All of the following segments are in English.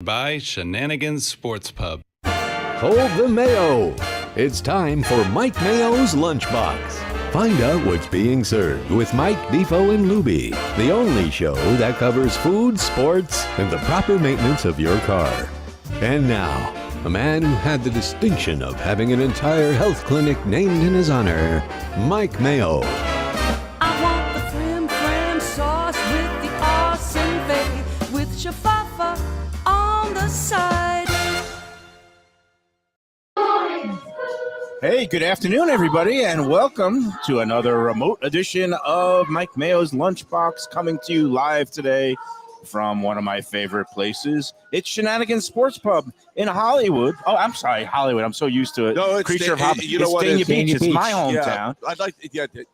By Shenanigan Sports Pub. Hold the Mayo. It's time for Mike Mayo's Lunchbox. Find out what's being served with Mike, Defo, and Lubie, the only show that covers food, sports, and the proper maintenance of your car. And now, a man who had the distinction of having an entire health clinic named in his honor, Mike Mayo. I want the flim sauce with the awesome bay, with shafafa on the side. Hey, good afternoon, everybody, and welcome to another remote edition of Mike Mayo's Lunchbox, coming to you live today from one of my favorite places. It's Shenanigan Sports Pub in Hollywood. Oh, I'm sorry, Hollywood. I'm so used to it. No, it's Creature of habit. you know It's what? Dania It's Beach. Dania It's my Beach. hometown. Yeah, I'd like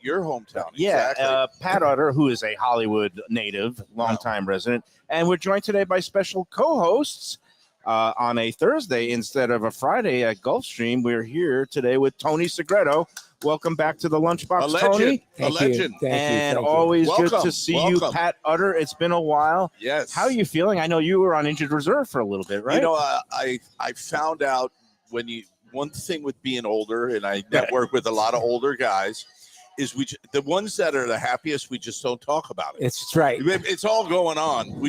your hometown. Yeah, Exactly. Pat Utter, who is a Hollywood native, longtime resident, and we're joined today by special co-hosts. On a Thursday instead of a Friday at Gulfstream, we're here today with Tony Segreto. Welcome back to the Lunchbox, A legend. Tony. A legend. And always good Welcome. to see you, Welcome. Pat Utter. It's been a while. Yes. How are you feeling? I know you were on injured reserve for a little bit, right? You know, I found out one thing with being older, and I network with a lot of older guys, is the ones that are the happiest, we just don't talk about it. It's right. It's all going on. We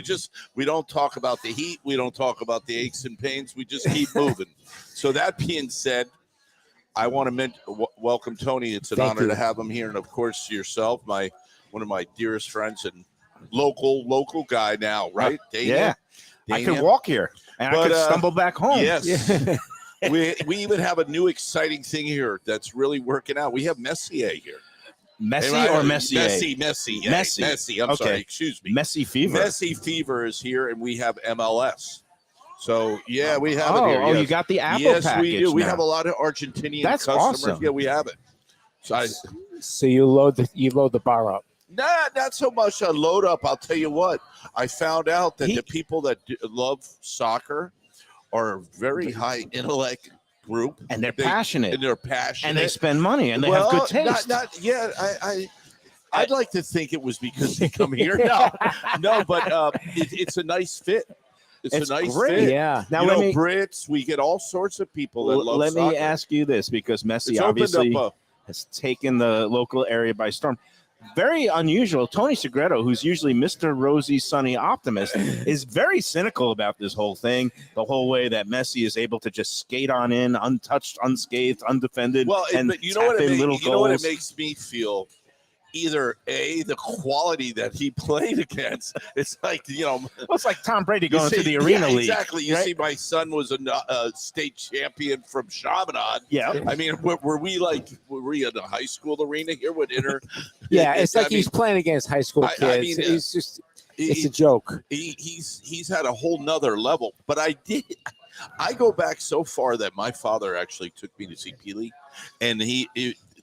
don't talk about the heat. We don't talk about the aches and pains. We just keep moving. So that being said, I want to welcome Tony. It's an Thank honor you. to have him here, and of course yourself, one of my dearest friends and local guy now, right? Yeah. I Dania. could walk here, and I But, could stumble back home. Yes. we even have a new exciting thing here that's really working out. We have Messier here. Messi or Messier? Messi. Yeah, Messi. Messi. I'm Okay. sorry. Excuse me. Messi fever. Messi fever is here, and we have MLS. So yeah, we have Oh, it here. oh, yes. you got the Apple Yes, package. we do. We now. have a lot of Argentinian That's customers. awesome. Yeah, we have it. So So you load the bar up. not so much a load up. I'll tell you what. I found out that the people that love soccer are a very high intellect group, and they're passionate, and they're passionate, and they spend money, and they have good taste. I'd like to think it was because they come here. No, but it's a nice fit. It's a nice great. fit. Yeah. Now You let know, me Brits, we get all sorts of people that love let soccer. me ask you this, because Messi It's opened obviously up has taken the local area by storm. Very unusual. Tony Segreto, who's usually Mr. Rosy Sunny Optimist, is very cynical about this whole thing. The whole way that Messi is able to just skate on in, untouched, unscathed, undefended. Well, and but you know what tap in it little you know what it goals. makes me feel? Either the quality that he played against. It's like Well, it's like Tom Brady you going see- to the Arena League. Exactly. You right? see, my son was a state champion from Chaminade. Yeah. I mean, were we in a high school arena here with inter? Yeah, it's like I mean, he's playing against high school I kids. mean, He's just it's he- a joke. he's at a whole nother level. But I go back so far that my father actually took me to see Peely, and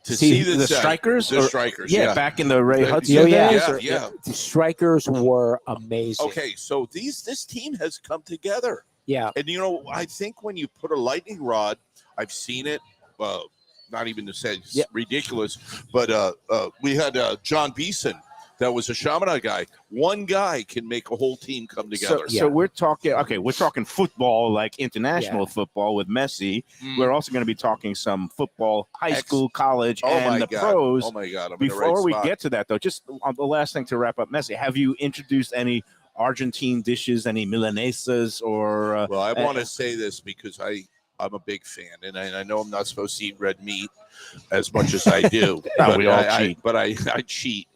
to see the Strikers? The Or- Strikers, Yeah, back in the Ray Yeah, Hudson Oh, days. yeah. or- yeah. The Strikers were amazing. Okay, so this team has come together. Yeah. And I think when you put a lightning rod, I've seen it. Not even to say it's ridiculous, but we had John Beeson, that was a Chaminade guy. One guy can make a whole team come together. So we're talking football, like international football with Messi. We're also going to be talking some football, high school, college, and the pros. Oh my God! I'm Before in the right we spot. get to that, though, just the last thing to wrap up Messi, have you introduced any Argentine dishes, any Milanesas, or Well, I want to say this because I'm a big fan, and I know I'm not supposed to eat red meat as much as I do. No, we all I cheat. But I cheat,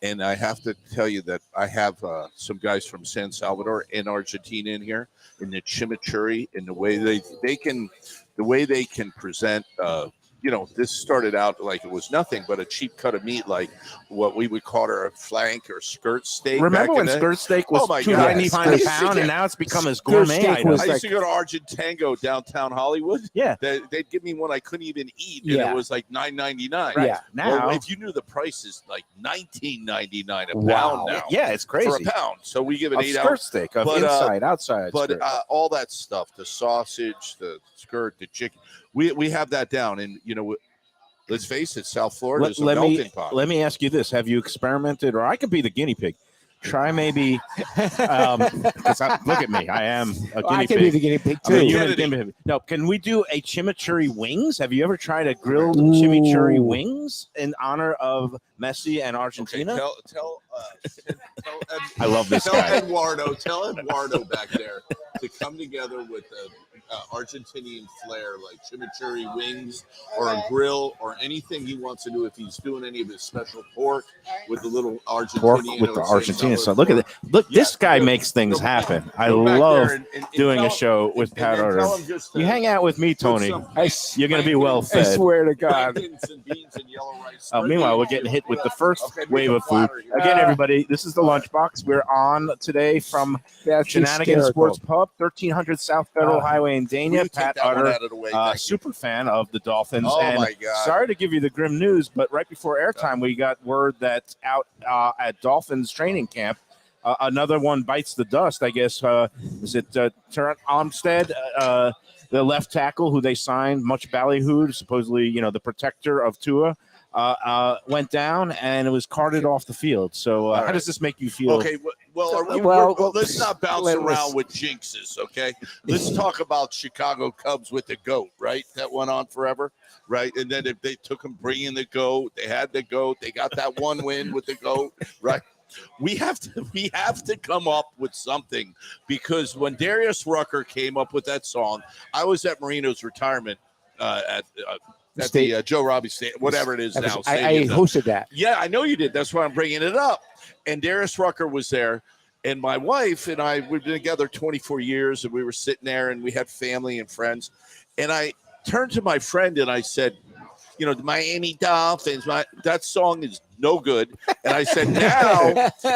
and I have to tell you that I have some guys from San Salvador and Argentina in here, in the chimichurri, and the way they can present. This started out like it was nothing but a cheap cut of meat, like what we would call a flank or skirt steak. remember back when in the- skirt steak was Oh my God. $2.95 a Yes. pound, and now it's become as Skirt gourmet steak item? was I like- used to go to Argentango downtown Hollywood. Yeah. They'd give me one I couldn't even eat, and Yeah. it was like $9.99. Right. Yeah. Now, Well, if you knew the price is like $19.99 a pound Wow. now. yeah, it's crazy. For a pound. So we give it Of 8 skirt ounce. steak, of But, inside, outside. But skirt. all that stuff, the sausage, the skirt, the chicken, we have that down. And, let's face it, South Florida is a melting pot. Let me ask you this: have you experimented, or I could be the guinea pig? try maybe. Look at me. I am a guinea I can pig. be the guinea pig I'm a too. human guinea pig. No, can we do a chimichurri wings? Have you ever tried a grilled chimichurri Ooh. wings in honor of Messi and Okay, Argentina? tell I love this tell guy. Eduardo back there to come together with a Argentinian flair like chimichurri wings or a grill or anything he wants to do. If he's doing any of his special pork with the little Argentinian Pork with the Argentinian stuff. Look at that. Look, this guy makes things happen. I love doing a show with Pat Arter. You hang out with me, Tony. You're going to be well I fed. swear to God. Meanwhile, we're getting hit with the first wave of food. Again, everybody, this is the Lunchbox. We're on today from That's Shenanigan hysterical. Sports Pub, 1300 South Federal Highway in Dania. Pat Utter, super fan of the Dolphins. Oh, and my God. sorry to give you the grim news, but right before airtime, we got word that out at Dolphins training camp, another one bites the dust, I guess. Is it Terrence Armstead, the left tackle who they signed, much ballyhooed, supposedly, the protector of Tua? Went down and it was carted off the field. So how does this make you feel? Okay, let's not bounce around with jinxes, okay? Let's talk about Chicago Cubs with the GOAT, right? That went on forever, right? And then if they took him bringing the GOAT, they had the GOAT, they got that one win with the GOAT, right? We have to come up with something, because when Darius Rucker came up with that song, I was at Marino's retirement at the Joe Robbie Stadium, whatever it is now. I hosted that. Yeah, I know you did. That's why I'm bringing it up. And Darius Rucker was there. And my wife and I, we've been together 24 years, and we were sitting there, and we had family and friends. And I turned to my friend, and I said, the Miami Dolphins, that song is no good. And I said,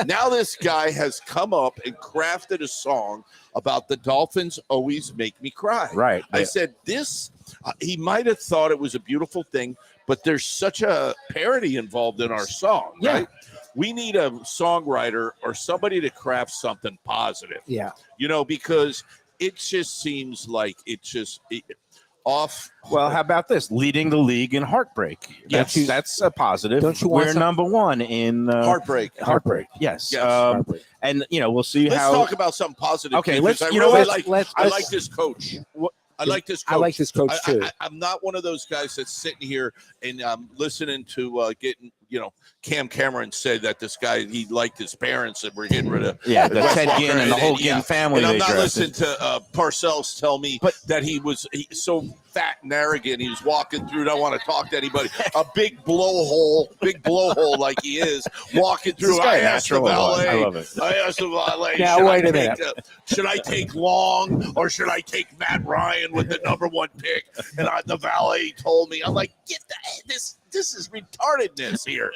now this guy has come up and crafted a song about the Dolphins always make me cry. Right. I said, he might have thought it was a beautiful thing, but there's such a parody involved in our song, right? We need a songwriter or somebody to craft something positive. Yeah. Because it just seems like off. Well, how about this? Leading the league in heartbreak. Yes. That's a positive. Don't you want We're some- number one in Heartbreak. Yes. Yes. Heartbreak. And we'll see Let's how. talk about something positive. Okay, because let's- I you know really what? I like this coach. I like this coach. I like this coach too. I'm not one of those guys that's sitting here and listening to getting, Cam Cameron said that this guy, he liked his parents and we're getting rid of. Yeah, the Ted Ginn and the whole Yeah. Ginn family. And I'm they not drafted. listening to Parcells tell me that he's so fat and arrogant. He was walking through, don't want to talk to anybody. A big blowhole like he is, walking through. This guy I asked the natural. valet. I love it. I asked the valet. Now, wait a minute. Should I take Long or should I take Matt Ryan with the #1 pick? And the valet told me, I'm like, get this is retardedness here.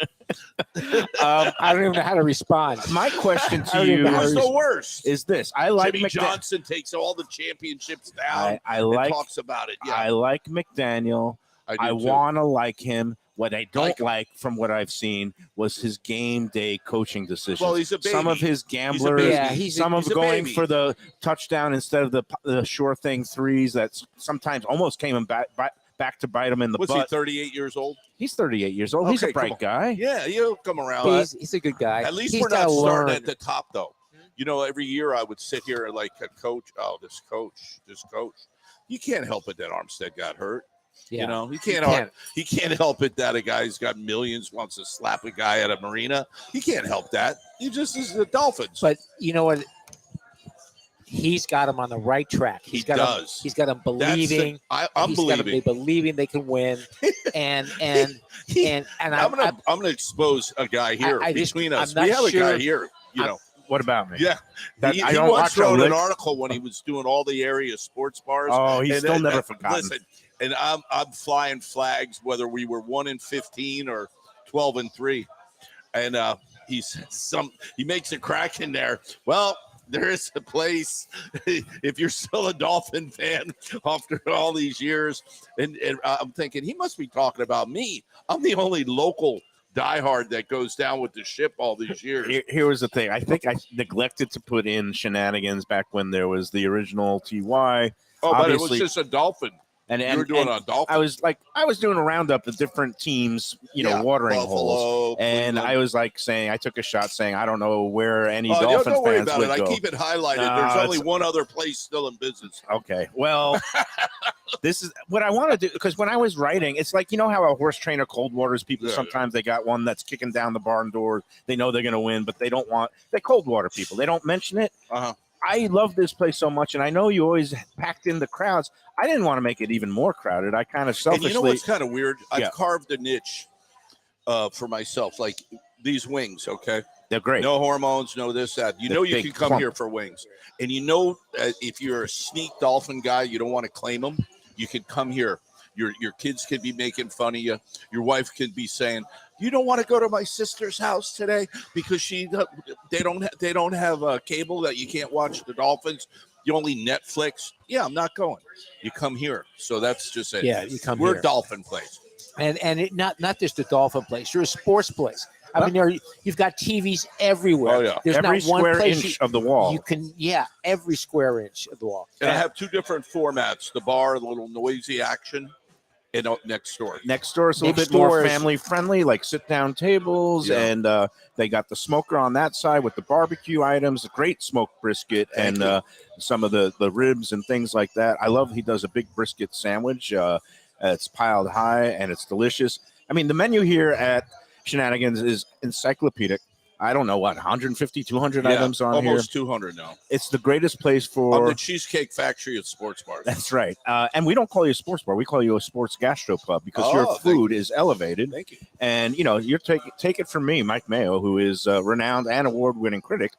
I don't even know how to respond. My question to I don't even you know how Who's to the worst? is this: I like Jimmy Johnson takes all the championships down I and like. talks about it. Yeah, I like McDaniel. do I too. want to like him. What I don't him. like from what I've seen was his game day coaching decisions. Well, he's a baby. Some of his gamblers, baby. Yeah, some of he's a going baby. for the touchdown instead of the sure thing threes that sometimes almost came him back to bite him in the What's he, butt. 38 years old? He's 38 years old. He's Okay, a bright come guy. Yeah, he'll come around. He's a good guy. At least He's we're not gotta starting learn. at the top, though. Every year I would sit here like a coach. Oh, this coach. You can't help it that Armstead got hurt. Yeah. He can't help it that a guy's got millions wants to slap a guy at a marina. He can't help that. He just is the Dolphins. But you know what? He's got him on the right track. He He's got does. He's got him believing. I'm He's got 'em believing. believing they can win. And I'm gonna expose a guy here I just- between us. I'm not We have a guy sure- here. What about me? Yeah. That- he I don't once watch a wrote an lick. article when he was doing all the area sports bars. Oh, he's And still then- never forgotten. Listen, and I'm flying flags whether we were 1-15 or 12-3, and he makes a crack in there. Well, there is a place if you're still a Dolphin fan after all these years, and I'm thinking he must be talking about me. I'm the only local diehard that goes down with the ship all these years. Here was the thing. I think I neglected to put in Shenanigans back when there was the original TY. Oh, but it was obviously- just a Dolphin. And You were doing a dolphin. I was doing a roundup of different teams, watering holes. And Cleveland. I was saying, I took a shot saying, I don't know where any Oh, Dolphin don't worry fans about would it. go. I keep it highlighted. No, There's only one other place still in business. Okay. Well, this is what I want to do, because when I was writing, it's like, how a horse trainer cold waters people. Yeah, Sometimes they got one that's kicking down the barn door. They know they're going to win, but they cold water people. They don't mention it. Uh-huh. I love this place so much, and I know you always packed in the crowds. I didn't want to make it even more crowded. I kind of selfishly. And you know what's kind of weird? Yeah. I've carved a niche for myself, like these wings, okay? They're great. No hormones, no this, that. You can come plump. here for wings. And if you're a sneak dolphin guy, you don't want to claim them, you can come here. Your kids could be making fun of you. Your wife could be saying, "You don't want to go to my sister's house today because they don't have cable that you can't watch the Dolphins. You only Netflix." Yeah, I'm not going. You come here. So that's just it. Yeah, you come We're here. a Dolphin place. And it not just a Dolphin place. You're a sports place. I mean, you've got TVs everywhere. Oh, yeah. There's Every not one square place inch of the wall. You can, every square inch of the wall. And I have two different formats: the bar, the little noisy action, and next door. Next door is a little Next bit more door is- family friendly, like sit down tables, Yeah. and they got the smoker on that side with the barbecue items, a great smoked brisket, Thank and some of the ribs and things like that. I love he does a big brisket sandwich. It's piled high and it's delicious. I mean, the menu here at Shenanigans is encyclopedic. I don't know what 150, 200 items on almost here. 200 now. It's the greatest place I'm for. the Cheesecake Factory of sports bars. That's right. And we don't call you a sports bar. We call you a sports gastropub because your thank food is elevated. Thank you. And, you're take it from me, Mike Mayo, who is a renowned and award-winning critic.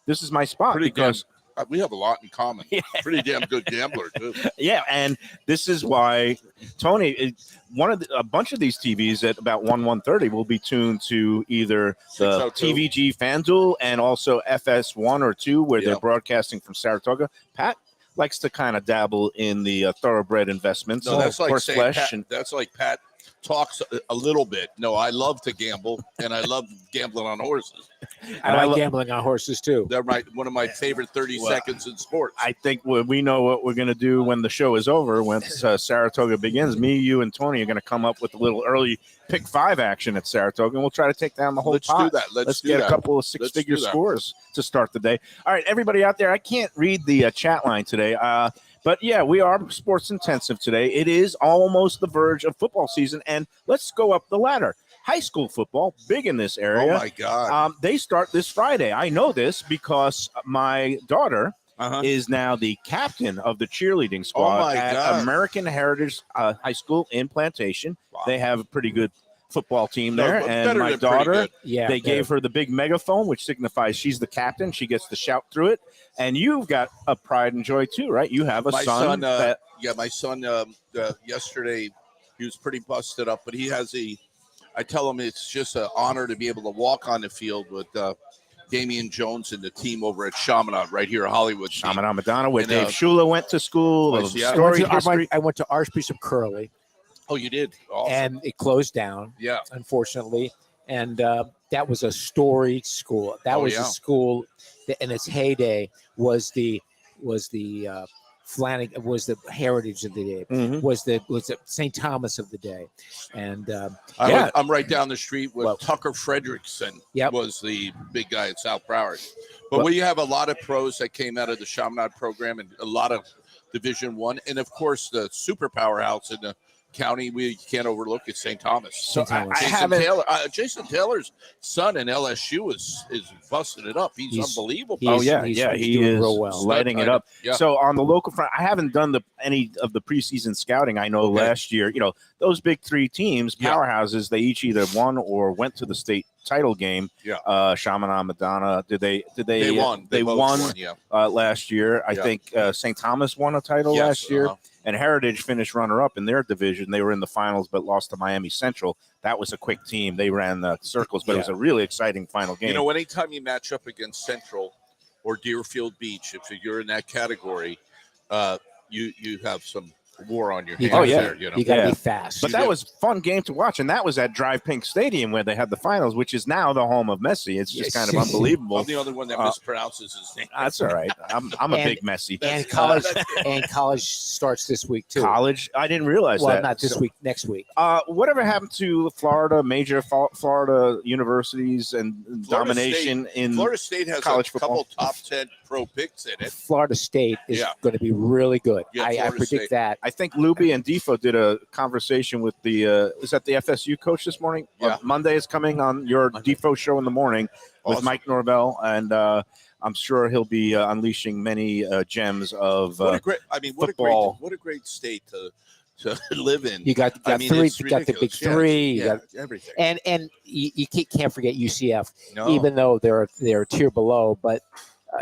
This is my spot because We have a lot in common. Pretty damn good gambler, too. yeah, and this is why Tony, a bunch of these TVs at about 1:30 will be tuned to either the 602. TVG FanDuel and also FS1 or 2, where Yeah. they're broadcasting from Saratoga. Pat likes to kind of dabble in the thoroughbred investments. No, that's like horse saying flesh Pat, and that's like Pat talks a little bit. No, I love to gamble, and I love gambling on horses. I like gambling on horses too. They're one of my favorite 30 seconds in sports. I think we know what we're going to do when the show is over. Once Saratoga begins, me, you, and Tony are going to come up with a little early pick 5 action at Saratoga, and we'll try to take down the whole Let's pot. do that. Let's do get that. a couple of Let's six-figure do that. scores to start the day. All right, everybody out there, I can't read the chat line today, but yeah, we are sports intensive today. It is almost the verge of football season, and let's go up the ladder. High school football, big in this area. Oh, my God. They start this Friday. I know this because my daughter is now the captain of the cheerleading squad my at God. American Heritage High School in Plantation. Wow. They have a pretty good football team there, but and better my than pretty daughter, good. Yeah, they gave her the big megaphone, which signifies she's the captain. She gets to shout through it, and you've got a pride and joy too, right? You have a My son. That, my son yesterday, he was pretty busted up, but he has I tell him it's just an honor to be able to walk on the field with Damian Jones and the team over at Chaminade right here, Hollywood. Chaminade Madonna, where And, Dave Shula went to school. I The see. story history. I went to Archbishop Curley, Oh, you did? Awesome. and it closed down, Yeah. unfortunately. And that was a storied school. That Oh, was yeah. a school that in its heyday was the Flanagan was the heritage of the day. Mhm. Was the St. Thomas of the day, and I'm right down the street with Well- Tucker Frederickson. Yep. Was the big guy at South Broward. But Well- we have a lot of pros that came out of the Chaminade program and a lot of Division One, and of course the super powerhouse in the county we can't overlook is St. Thomas. So St. Thomas. I Jason haven't. Taylor, Jason Taylor's son in LSU is busting it up. He's unbelievable. he's- Oh yeah, he's he doing is real well. lighting it up. Yeah. So on the local front, I haven't done any of the preseason scouting. I know Okay. last year, those big 3 teams, Yeah. powerhouses, they each either won or went to the state title game. Yeah. Chaminade Madonna, did they won. They both won Yeah. last year. I Yeah. think St. Thomas won a title Yes, last year. uh-huh. And Heritage finished runner-up in their division. They were in the finals, but lost to Miami Central. That was a quick team. They ran the circles, but it was a really exciting final game. Anytime you match up against Central or Deerfield Beach, if you're in that category, you have some war on your You hands gotta- yeah. there. You know, You got to Yeah. be fast. But that was a fun game to watch, and that was at Drive Pink Stadium where they had the finals, which is now the home of Messi. It's just kind of unbelievable. I'm the only one that mispronounces his name. That's all right. I'm a And- big Messi. and college starts this week too. College, I didn't realize Well, that. not this So, week. Next week. whatever happened to major Florida universities and domination in Florida State has college a couple football? top 10 pro picks in it. Florida State is Yeah. going to be really good. Yeah, I Florida predict State. that. I think Lubie and Defo did a conversation with the is that the FSU coach this morning? Yeah. Monday is coming on your Monday. Defo show in the morning with Awesome. Mike Norvell, and I'm sure he'll be unleashing many gems of What a great! I mean, football. what a great state to live in. You got I mean, three. it's You got the big ridiculous. Yeah, three. You yeah, got, everything. and you can't forget UCF, No. even though they're a tier below, but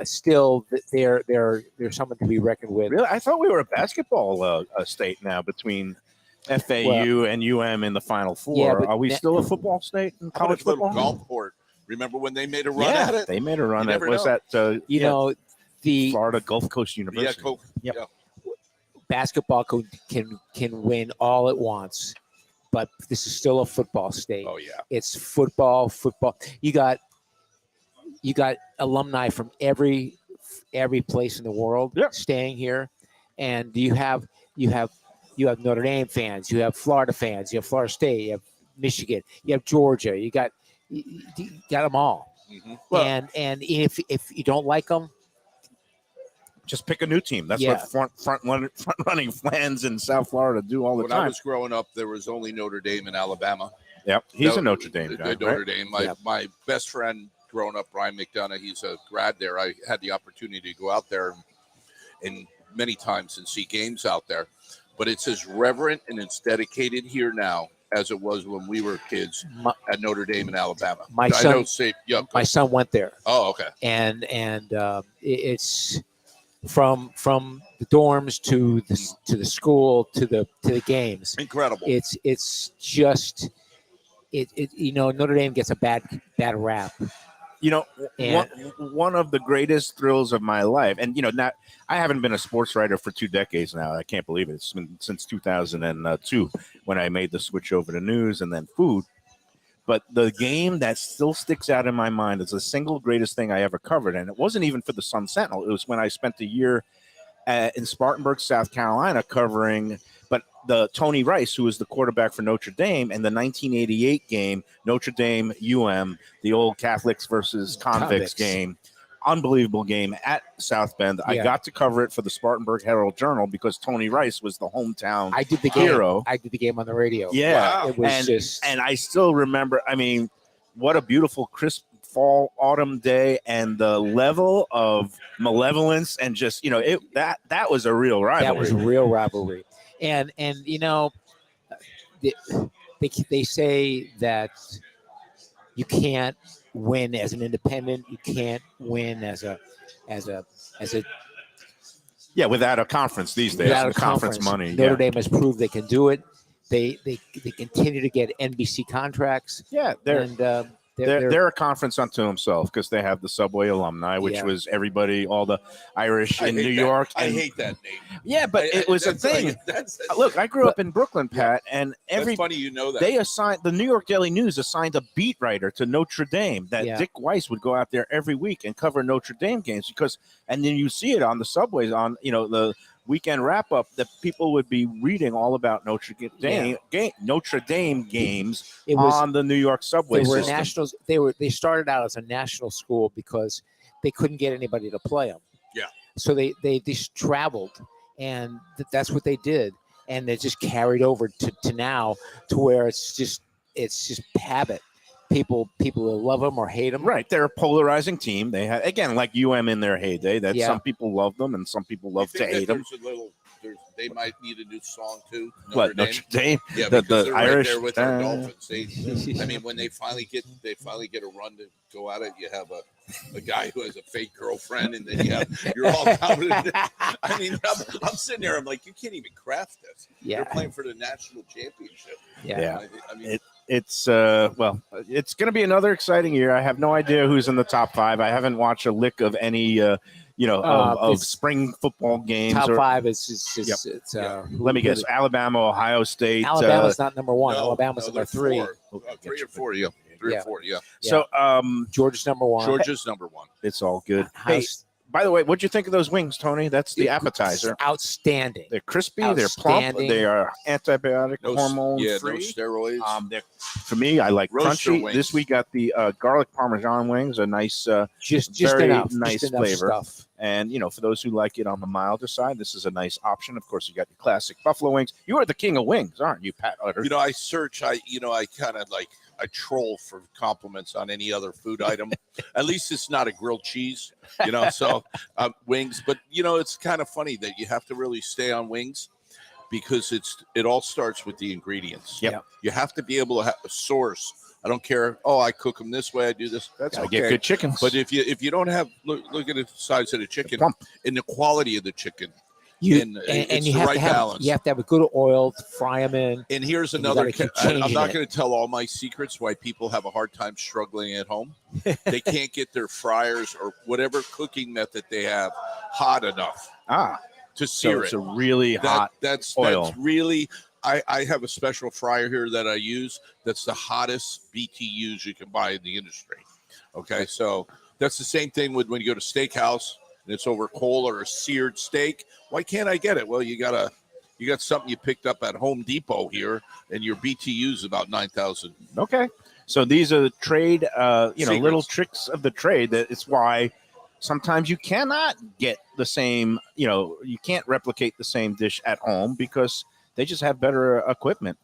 still they're someone to be reckoned with. Really, I thought we were a basketball state now between FAU and UM in the Final Four. Yeah, but Are we still a football state in How college about a little football? Gulfport? Remember when they made a run Yeah, at it? they made a run. You That never was know. at You know, the Florida Gulf Coast Yeah, University. Yep. yeah. basketball can win all at once, but this is still a football state. Oh yeah. It's football. You got alumni from every place in the world Yep. staying here, and you have Notre Dame fans, you have Florida fans, you have Florida State, you have Michigan, you have Georgia, you got them all. Mhm. Well- and if you don't like them, Just pick a new team. That's Yeah. what front running fans in South Florida do all the When I time. was growing up, there was only Notre Dame and Alabama. Yep, he's No, a Notre Dame guy. Notre Right? Dame. Yeah. My best friend growing up, Brian McDonough, he's a grad there. I had the opportunity to go out there and many times and see games out there. But it's as reverent and it's dedicated here now as it was when we were kids my, at Notre Dame and Alabama. My I son- know. Say, yeah. my son went there. Oh, okay. and it's from the dorms to the school to the games. Incredible. It's just it Notre Dame gets a bad rap. You know, And- one of the greatest thrills of my life, and I haven't been a sports writer for 2 decades now. I can't believe it. It's been since 2002 when I made the switch over to news and then food. But the game that still sticks out in my mind is the single greatest thing I ever covered, and it wasn't even for the Sun Sentinel. It was when I spent a year in Spartanburg, South Carolina, covering the Tony Rice, who was the quarterback for Notre Dame, and the 1988 game, Notre Dame UM, the old Catholics versus Convicts game. Unbelievable game at South Bend. I Yeah. got to cover it for the Spartanburg Herald Journal because Tony Rice was the hometown I did the game. hero. I did the game on the radio. Yeah, Wow. It was and I still remember. I mean, what a beautiful crisp fall autumn day, and the level of malevolence and just that was a real rivalry. that was a real rivalry. And they say that you can't win as an independent. You can't win as a without a conference these days. without a conference money. Notre Dame has proved they can do it. They continue to get NBC contracts, Yeah, and they're a conference unto themselves because they have the Subway alumni, which Yeah. was everybody, all the Irish I in hate New that. York. I and- hate that name. Yeah, but it was a That's like- thing. that's Look, I grew up in Brooklyn, Pat, and that's funny you know that. they assigned the New York Daily News assigned a beat writer to Notre Dame that Yeah. Dick Weiss would go out there every week and cover Notre Dame games and then you see it on the subways on the weekend wrap up that people would be reading all about Notre Dame games it was on the New York subway they were system. nationals. They started out as a national school because they couldn't get anybody to play them. Yeah. So they just traveled, and that's what they did, and it just carried over to now to where it's just habit. People will love them or hate them. Right, they're a polarizing team. They had again like UM in their heyday. That Yeah. some people love them and some people love You to think that hate them. they might need a new song too. What Dame? Notre Dame? Yeah, the because they're right Irish. there with our Dolphins. I mean, when they finally get a run to go at it, you have a guy who has a fake girlfriend, and then you're all confident. I mean, I'm sitting there, I'm like, you can't even craft this. Yeah. You're playing for the national championship. Yeah. Yeah. I mean, it's it's going to be another exciting year. I have no idea who's in the top 5. I haven't watched a lick of any of spring football games. Top or, 5 is just Yep. it's. Let me guess: Alabama, Ohio State. Alabama's not number 1. No, Alabama's number 3. 3 or 4, yeah. 3 Yeah. or 4, yeah. So Georgia's number 1. Georgia's number 1. it's all good. Ohio Hey, by the way, what'd you think of those wings, Tony? That's the appetizer. Outstanding. They're crispy. They're plump. Outstanding. They are antibiotic, hormone no free. steroids. For me, I like Roaster crunchy. wings. This week got the garlic parmesan wings. A nice, Just very enough. nice just enough flavor. stuff. and for those who like it on the milder side, this is a nice option. Of course, you got your classic buffalo wings. You are the king of wings, aren't you, Pat Utter? I search. I kind of like I troll for compliments on any other food item. At least it's not a grilled cheese, So wings, but it's kind of funny that you have to really stay on wings because it all starts with the ingredients. Yep. You have to be able to have a source. I don't care. Oh, I cook them this way. I do this. That's Gotta okay. get good chickens. But if you don't have look at the size of the chicken Plump. and the quality of the chicken, And it's you the have right to have balance. you have to have a good oil to fry them in. And here's And you another. gotta keep I'm changing not it. going to tell all my secrets why people have a hard time struggling at home. They can't get their fryers or whatever cooking method they have hot enough to so sear it's it. a really hot That's oil. really. I have a special fryer here that I use. That's the hottest BTUs you can buy in the industry. Okay, so that's the same thing with when you go to steakhouse and it's over coal or a seared steak. Why can't I get it? Well, you got something you picked up at Home Depot here, and your BTU is about 9,000. Okay. So these are the trade, Secrets. little tricks of the trade. That it's why sometimes you cannot get the same, you can't replicate the same dish at home because they just have better equipment.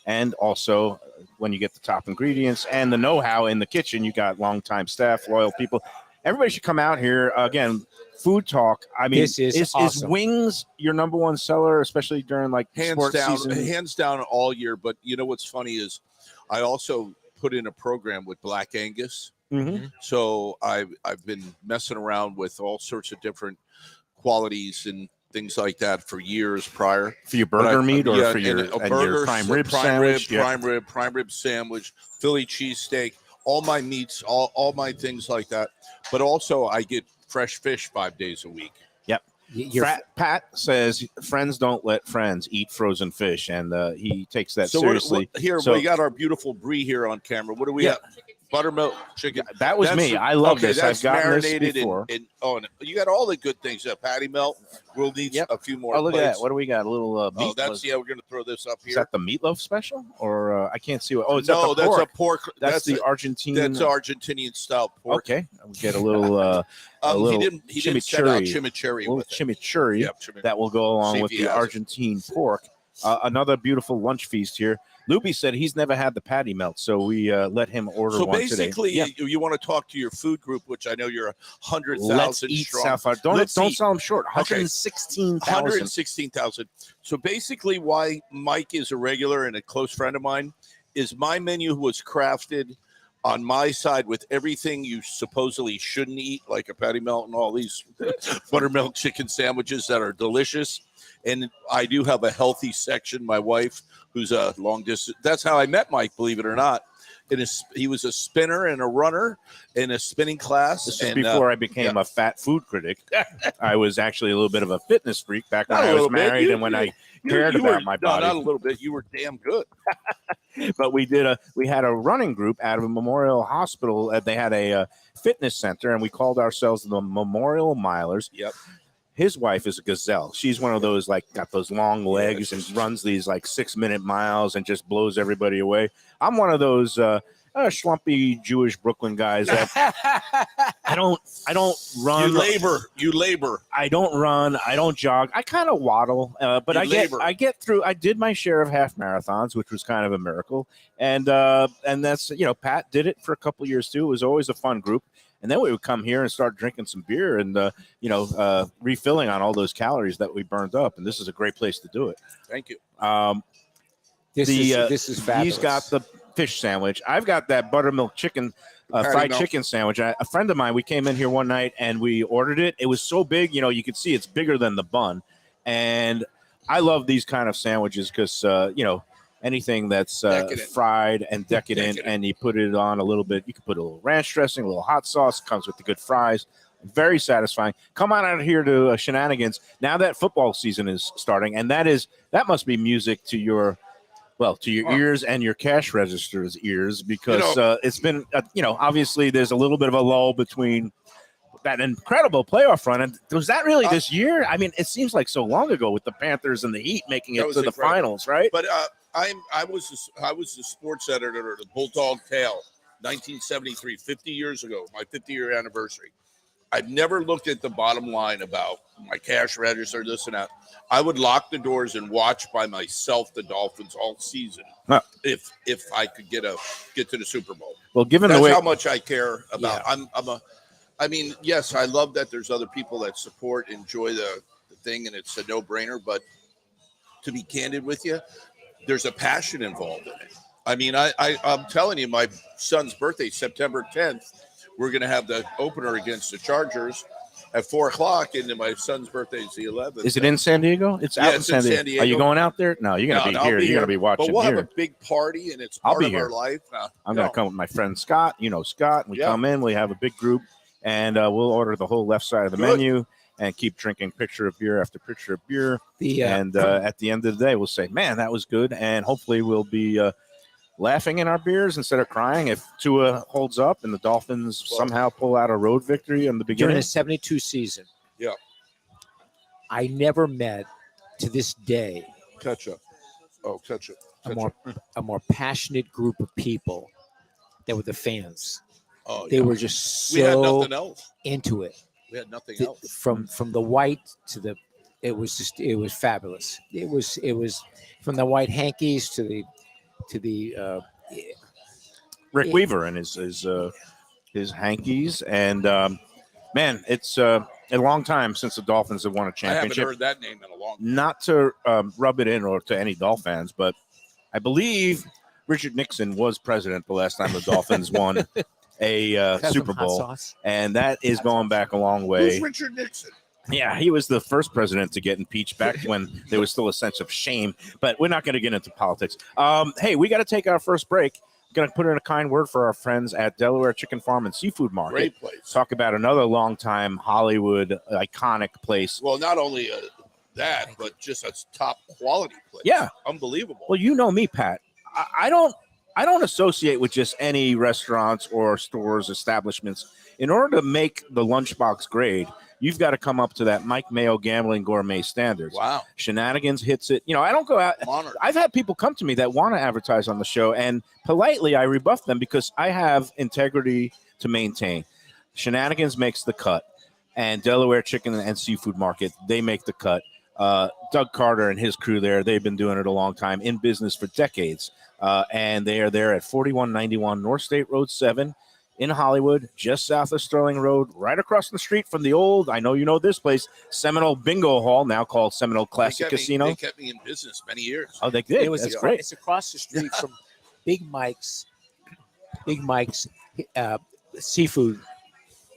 And also when you get the top ingredients and the know-how in the kitchen, you got longtime staff, loyal people. Everybody should come out here. Again, food talk. I mean, This is awesome. Is awesome. wings your number one seller, especially during like sports season? Hands down all year. But what's funny is I also put in a program with Black Angus. Mm-hmm. So I've been messing around with all sorts of different qualities and things like that for years prior. For your burger meat or for your, a burger, your prime rib sandwich? prime rib sandwich, Philly cheesesteak, all my meats, all my things like that. But also I get fresh fish 5 days a week. Yep. Pat says friends don't let friends eat frozen fish, and he takes that seriously. We got our beautiful Brie here on camera. What do we have? Buttermilk chicken. That was me. I love this. That's I've gotten marinated this before. and you got all the good things. Patty melt. We'll need a few more. Oh, look plates. at that. What do we got? A little meat. We're going to throw this up here. Is that the meatloaf special? Or I can't see what. Oh, it's no, the pork. that's a pork. That's the Argentine. That's Argentinian style pork. Okay, we get a little. He didn't set out chimichurri little with it. chimichurri that will go along See with if he the has it. Argentine pork. Another beautiful lunch feast here. Lubie said he's never had the patty melt, so we let him order So one basically, today. you want to talk to your food group, which I know you're 100,000 Let's eat strong. Sapphire. Don't Let's sell eat. them short. Okay. 116,000. 116,000. So basically, why Mike is a regular and a close friend of mine is my menu was crafted on my side with everything you supposedly shouldn't eat, like a patty melt and all these buttermilk chicken sandwiches that are delicious. And I do have a healthy section. My wife, who's a long distance, that's how I met Mike, believe it or not. He was a spinner and a runner in a spinning class. This is before I became a fat food critic. I was actually a little bit of a fitness freak back when I was married and when I cared about my body. Not a little bit. You were damn good. But we had a running group out of a Memorial Hospital. They had a fitness center, and we called ourselves the Memorial Milers. Yep. His wife is a gazelle. She's one of those got those long legs and runs these 6-minute miles and just blows everybody away. I'm one of those schlumpy Jewish Brooklyn guys that I don't run. You labor. I don't run. I don't jog. I kind of waddle, but I get through. I did my share of half marathons, which was kind of a miracle. And that's Pat did it for a couple of years too. It was always a fun group. And then we would come here and start drinking some beer and refilling on all those calories that we burned up. And this is a great place to do it. Thank you. This is fabulous. He's got the fish sandwich. I've got that buttermilk chicken, fried chicken sandwich. A friend of mine, we came in here one night and we ordered it. It was so big, you could see it's bigger than the bun. And I love these kind of sandwiches because, anything that's Decadent. fried and decadent, and you put it on a little bit. You can put a little ranch dressing, a little hot sauce. Comes with the good fries. Very satisfying. Come on out here to Shenanigans now that football season is starting, and that must be music to your ears and your cash register's ears, because it's been obviously there's a little bit of a lull between that incredible playoff run. And was that really this year? I mean, it seems like so long ago with the Panthers and the Heat making it to the finals, right? But I was the sports editor of the Bulldog Tale, 1973, 50 years ago, my 50-year anniversary. I've never looked at the bottom line about my cash register, this and that. I would lock the doors and watch by myself the Dolphins all season if I could get to the Super Bowl. Well, given That's the way how much I care about. I mean, yes, I love that there's other people that enjoy the thing, and it's a no-brainer. But to be candid with you, there's a passion involved in it. I mean, I'm telling you, my son's birthday, September 10th. We're going to have the opener against the Chargers at 4:00, and my son's birthday is the 11th. Is it in San Diego? It's out in San Diego. Are you going out there? No, you're going to be here. You're going to be watching here. But we'll here. have a big party, and it's part of our life. I'm going to come with my friend Scott. You know Scott. We come in. We have a big group, and we'll order the whole left side of the menu and keep drinking picture of beer after picture of beer. And at the end of the day, we'll say, man, that was good. And hopefully we'll be laughing in our beers instead of crying if Tua holds up and the Dolphins somehow pull out a road victory in the beginning. During the 72 season, I never met, to this day, a more passionate group of people that were the fans. Oh, they were just so we had nothing else. Into it. We had nothing else. From the white to the, it was fabulous. It was from the white hankies to the Rick Weaver and his hankies, and man, it's a long time since the Dolphins have won a championship. I haven't heard that name in a long time. Not to rub it in or to any Dolphin fans, but I believe Richard Nixon was president the last time the Dolphins won a Super Bowl, and that is going back a long way. Who's Richard Nixon? Yeah, he was the first president to get impeached back when there was still a sense of shame, but we're not going to get into politics. Hey, we got to take our first break. Going to put in a kind word for our friends at Delaware Chicken Farm and Seafood Market. Great place. Talk about another long-time Hollywood iconic place. Well, not only that, but just a top quality place. Yeah. Unbelievable. Well, you know me, Pat. I don't associate with just any restaurants or stores, establishments. In order to make the Lunchbox grade, you've got to come up to that Mike Mayo Gambling Gourmet standards. Wow. Shenanigans hits it. You know, I don't go out. I've had people come to me that want to advertise on the show, and politely I rebuff them because I have integrity to maintain. Shenanigans makes the cut, and Delaware Chicken and Seafood Market, they make the cut. Doug Carter and his crew there, they've been doing it a long time, in business for decades. And they are there at 4191 North State Road 7 in Hollywood, just south of Sterling Road, right across the street from the old, I know you know this place, Seminole Bingo Hall, now called Seminole Classic Casino. They kept me in business many years. Oh, they did? That's great. It's across the street from Big Mike's seafood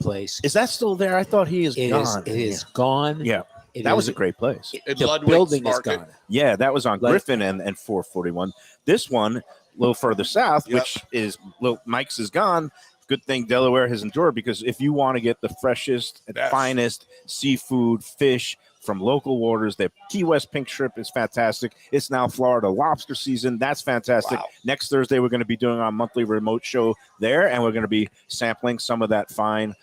place. Is that still there? I thought he is gone. It is gone. Yeah. That was a great place. The building is gone. Yeah, that was on Griffin and 441. This one, a little further south, which is Mike's is gone. Good thing Delaware has endured, because if you want to get the freshest and finest seafood, fish from local waters, their Key West pink shrimp is fantastic. It's now Florida lobster season. That's fantastic. Wow. Next Thursday, we're going to be doing our monthly remote show there, and we're going to be sampling some of that fine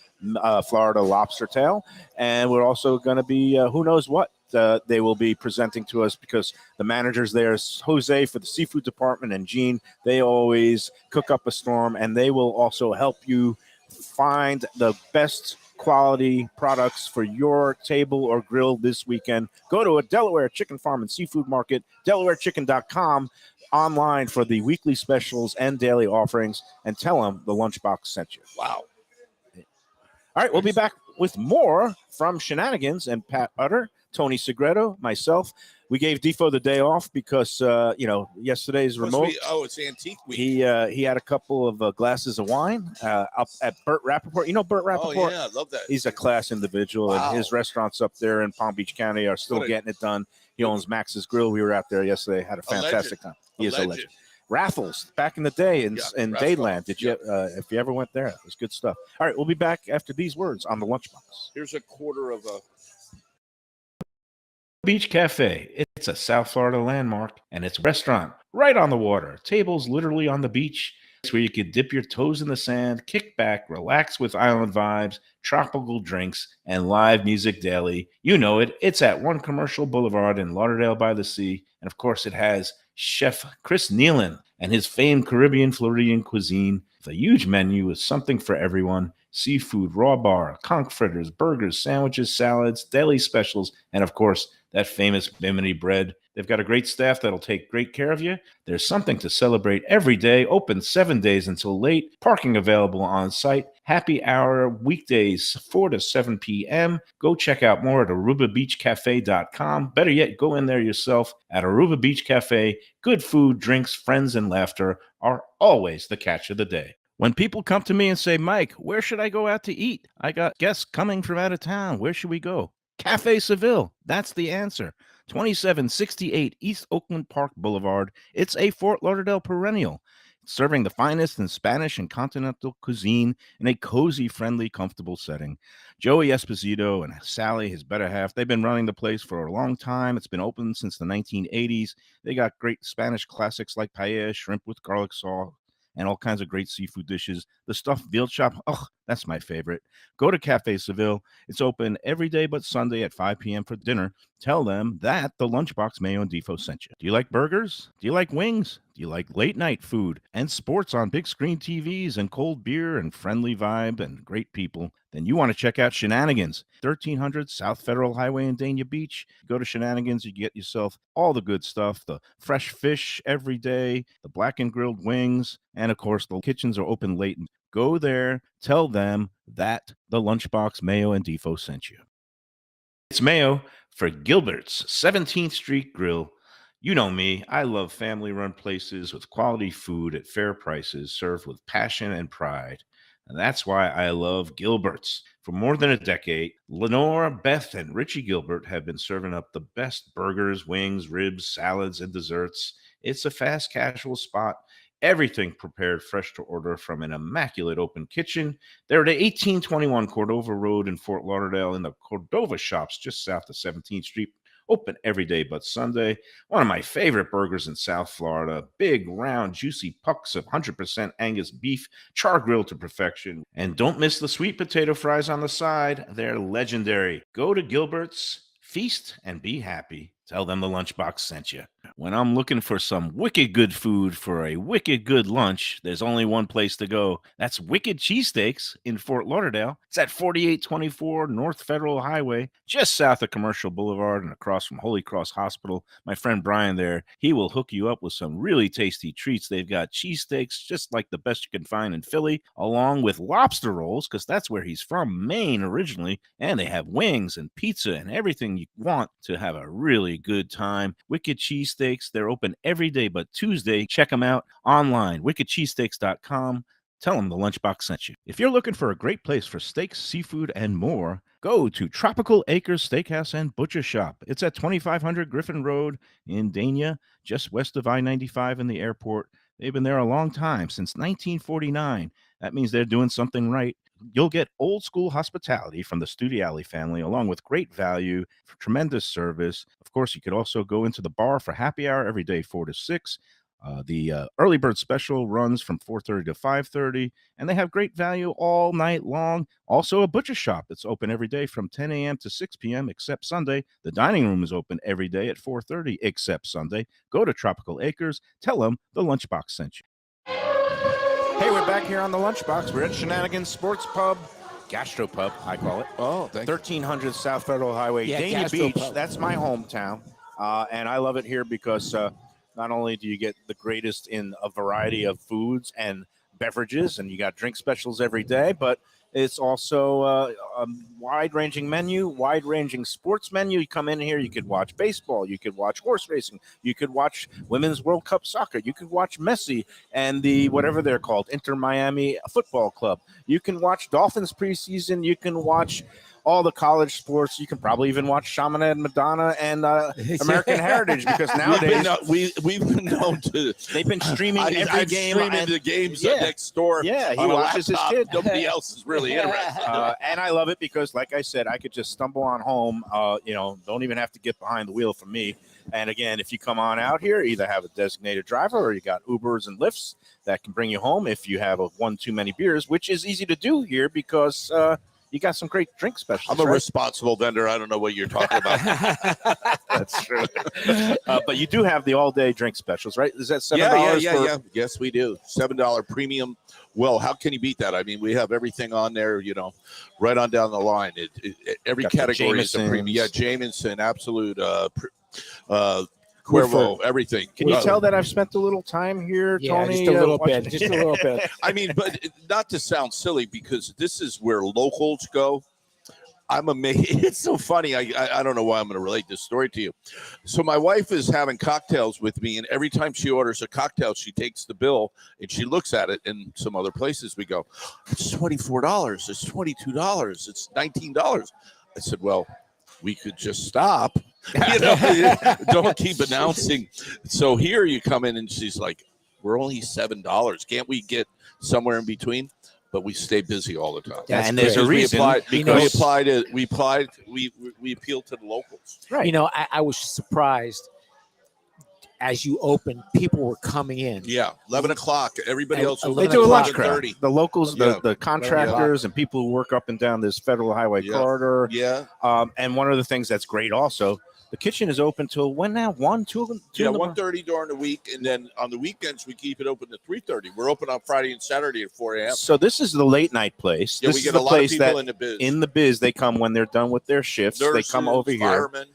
Florida lobster tail. And we're also going to be, who knows what, they will be presenting to us, because the managers there is Jose for the seafood department and Gene. They always cook up a storm, and they will also help you find the best quality products for your table or grill this weekend. Go to a Delaware Chicken Farm and Seafood Market, DelawareChicken.com, online for the weekly specials and daily offerings, and tell them the Lunchbox sent you. Wow. All right, we'll be back with more from Shenanigans and Pat Utter, Tony Segreto, myself. We gave Defo the day off because yesterday's remote. It's Antique Week. He had a couple of glasses of wine up at Burt Rappaport. You know Burt Rappaport? Oh yeah, I love that. He's a class individual, Wow. and his restaurants up there in Palm Beach County are still getting it done. He owns Max's Grill. We were out there yesterday, had a fantastic time. He is a legend. Raffles back in the day in Dayland. Did you? If you ever went there, it was good stuff. All right, we'll be back after these words on the Lunchbox. Here's a quarter of a Beach Cafe. It's a South Florida landmark, and it's a restaurant right on the water. Tables literally on the beach. It's where you could dip your toes in the sand, kick back, relax with island vibes, tropical drinks, and live music daily. You know it. It's at One Commercial Boulevard in Lauderdale by the Sea. And of course, it has Chef Chris Nealon and his famed Caribbean Floridian cuisine. The huge menu with something for everyone. Seafood, raw bar, conch fritters, burgers, sandwiches, salads, deli specials, and of course, that famous Bimini bread. They've got a great staff that'll take great care of you. There's something to celebrate every day. Open 7 days until late. Parking available on site. Happy hour weekdays 4 to 7 p.m. Go check out more at arubabeachcafe.com. Better yet, go in there yourself at Aruba Beach Cafe. Good food, drinks, friends, and laughter are always the catch of the day. When people come to me and say, Mike, where should I go out to eat? I got guests coming from out of town. Where should we go? Cafe Seville. That's the answer. 2768 East Oakland Park Boulevard. It's a Fort Lauderdale perennial, serving the finest in Spanish and continental cuisine in a cozy, friendly, comfortable setting. Joey Esposito and Sally, his better half, they've been running the place for a long time. It's been open since the 1980s. They got great Spanish classics like paella, shrimp with garlic sauce, and all kinds of great seafood dishes. The stuffed veal chop, that's my favorite. Go to Cafe Seville. It's open every day but Sunday at 5 p.m. for dinner. Tell them that the Lunchbox Mayo and Defo sent you. Do you like burgers? Do you like wings? Do you like late night food and sports on big screen TVs and cold beer and friendly vibe and great people? Then you want to check out Shenanigans, 1300 South Federal Highway in Dania Beach. Go to Shenanigans, you get yourself all the good stuff, the fresh fish every day, the black and grilled wings, and of course, the kitchens are open late. Go there, tell them that the Lunchbox Mayo and Defo sent you. It's Mayo for Gilbert's 17th Street Grill. You know me, I love family-run places with quality food at fair prices, served with passion and pride. And that's why I love Gilbert's. For more than a decade, Lenore, Beth, and Richie Gilbert have been serving up the best burgers, wings, ribs, salads, and desserts. It's a fast casual spot. Everything prepared fresh to order from an immaculate open kitchen. They're at 1821 Cordova Road in Fort Lauderdale in the Cordova Shops just south of 17th Street. Open every day but Sunday. One of my favorite burgers in South Florida. Big, round, juicy pucks of 100% Angus beef, char grilled to perfection. And don't miss the sweet potato fries on the side. They're legendary. Go to Gilbert's, feast, and be happy. Tell them the Lunchbox sent you. When I'm looking for some wicked good food for a wicked good lunch, there's only one place to go. That's Wicked Cheesesteaks in Fort Lauderdale. It's at 4824 North Federal Highway, just south of Commercial Boulevard and across from Holy Cross Hospital. My friend Brian there, he will hook you up with some really tasty treats. They've got cheesesteaks just like the best you can find in Philly, along with lobster rolls, because that's where he's from, Maine originally. And they have wings and pizza and everything you want to have a really good time. Wicked Cheesesteaks, they're open every day but Tuesday. Check them out online, wickedcheesesteaks.com. Tell them the Lunchbox sent you. If you're looking for a great place for steaks, seafood, and more, go to Tropical Acres Steakhouse and Butcher Shop. It's at 2500 Griffin Road in Dania, just west of I-95 in the airport. They've been there a long time, since 1949. That means they're doing something right. You'll get old school hospitality from the Studiali family, along with great value, tremendous service. Of course, you could also go into the bar for happy hour every day, 4 to 6. The early bird special runs from 4:30 to 5:30, and they have great value all night long. Also, a butcher shop that's open every day from 10 a.m. to 6 p.m. except Sunday. The dining room is open every day at 4:30 except Sunday. Go to Tropical Acres. Tell them the Lunchbox sent you. Hey, we're back here on the Lunchbox. We're at Shenanigan Sports Pub, Gastropub, I call it. Oh, thank you. 1300 South Federal Highway, Dania Beach. That's my hometown, and I love it here because not only do you get the greatest in a variety of foods and beverages, and you got drink specials every day, but It's also a wide-ranging menu, wide-ranging sports menu. You come in here, you could watch baseball, you could watch horse racing, you could watch Women's World Cup soccer, you could watch Messi and the whatever they're called, Inter Miami Football Club. You can watch Dolphins preseason. You can watch all the college sports. You can probably even watch Chaminade, Madonna, and American Heritage, because nowadays we've been known to. they've been streaming every game. Streaming the games Yeah. next door. Yeah, he on a watches his laptop. kid. Nobody else is really interested. And I love it because, like I said, I could just stumble on home. Don't even have to get behind the wheel for me. And again, if you come on out here, either have a designated driver or you got Ubers and Lyfts that can bring you home if you have one too many beers, which is easy to do here because you got some great drink specials. I'm a responsible vendor. I don't know what you're talking about. That's true. But you do have the all-day drink specials, right? Is that $7? Yeah. Yes, we do. $7 premium. Well, how can you beat that? I mean, we have everything on there, right on down the line. Every Got the category is a premium. Jamesons. Yeah, Jameson, Absolute, Cuervo, everything. Can you tell that I've spent a little time here, Yeah, Tony? just a little watching- bit. Just a little bit. I mean, but not to sound silly, because this is where locals go. I'm amazed. It's so funny. I don't know why I'm going to relate this story to you. So my wife is having cocktails with me, and every time she orders a cocktail, she takes the bill and she looks at it. In some other places, we go, it's $24. It's $22. It's $19. I said, well, we could just stop. Don't keep announcing. So here you come in and she's like, we're only $7. Can't we get somewhere in between? But we stay busy all the time. Yeah, and there's a reason. We appeal to the locals. Right. I was surprised as you opened, people were coming in. Yeah, 11 o'clock. Everybody else was They 11 do a lunch o'clock. crowd. The locals, the contractors, and people who work up and down this federal highway corridor. Yeah. And one of the things that's great also, the kitchen is open till when now? 1, 2? Yeah, 1:30 during the week, and then on the weekends we keep it open to 3:30. We're open on Friday and Saturday at 4 a.m. So this is the late night place. Yeah, this we is get the a lot of place people that in the biz. in the biz they come when they're done with their shifts. Nurses, they come over here. firemen.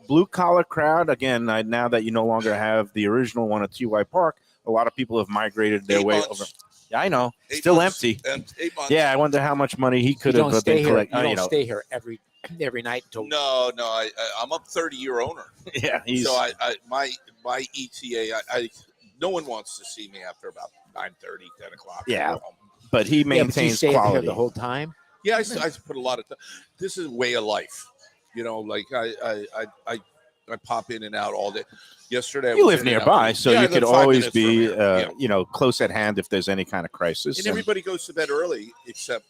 Blue collar crowd again. Now that you no longer have the original one at TY Park, a lot of people have migrated their 8 way months. over. Yeah, I know. 8 Still months, empty. and 8 months. Yeah, I wonder how much money he You could don't have stay been here. collecting. You don't stay here every night until. No, I'm a 30-year owner. Yeah, he's So my ETA, no one wants to see me after about 9:30, 10 o'clock. Yeah. but he Yeah, but you maintains stay here quality. the whole time. Yeah, I put a lot of. This is a way of life. Like I pop in and out all day. Yesterday, I You was live in and out. nearby, so Yeah, I you live could 5 always minutes from be, here. Yeah. close at hand if there's any kind of crisis. And everybody goes to bed early except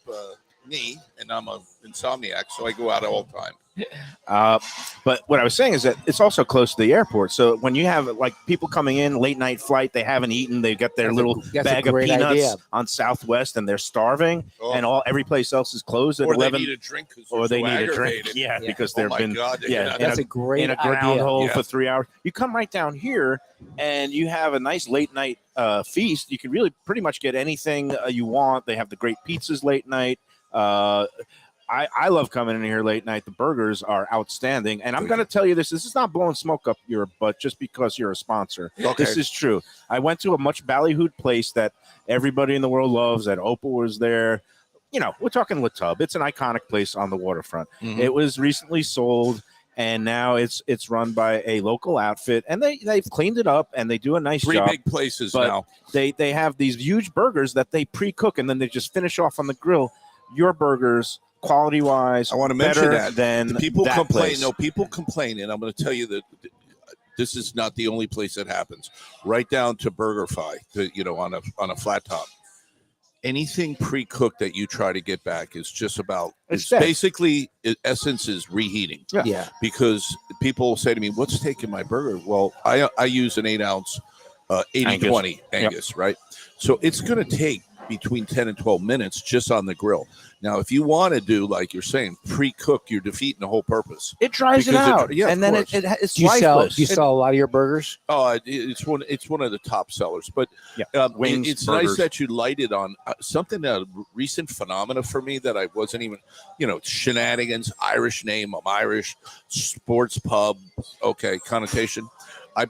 me, and I'm a insomniac, so I go out all the time. But what I was saying is that it's also close to the airport. So when you have like people coming in late night flight, they haven't eaten, they've got their That's little a bag of great peanuts idea. on Southwest, and they're starving, Oh. and every place else is closed at Or 11. they need a drink, Or they so need a drink, aggravated. yeah, Yeah. because Oh they've my been God, yeah, in That's a, a great in a idea. ground hole Yeah. for 3 hours. You come right down here, and you have a nice late night feast. You can really pretty much get anything you want. They have the great pizzas late night. I love coming in here late night. The burgers are outstanding. And I'm going to tell you this. This is not blowing smoke up your butt just because you're a sponsor. Okay. This is true. I went to a much ballyhooed place that everybody in the world loves, that Opal was there. We're talking with Tub. It's an iconic place on the waterfront. Mhm. It was recently sold, and now it's run by a local outfit. And they've cleaned it up, and they do a nice 3 job. big places But now. They have these huge burgers that they pre-cook, and then they just finish off on the grill. Your burgers, quality-wise, I want to mention better that than the people that complain. place. No, people complain, and I'm going to tell you that this is not the only place that happens. Right down to BurgerFi, on a flat top. Anything pre-cooked that you try to get back is just about. It's It's dead. basically essence is reheating. Yeah. Yeah. Because people say to me, "What's taking my burger?" Well, I use an 8-ounce 80-20 Angus, right? So it's going to take between 10 and 12 minutes just on the grill. Now, if you want to do, like you're saying, pre-cook, you're defeating the whole purpose. It dries it Because out, yeah, of and then course. it's Do you lifeless. sell a lot of your burgers? Oh, it's one of the top sellers. But Wings, it's burgers. nice that you lighted on something, a recent phenomena for me that I wasn't even, Shenanigans, Irish name, I'm Irish, sports pub, okay, connotation. I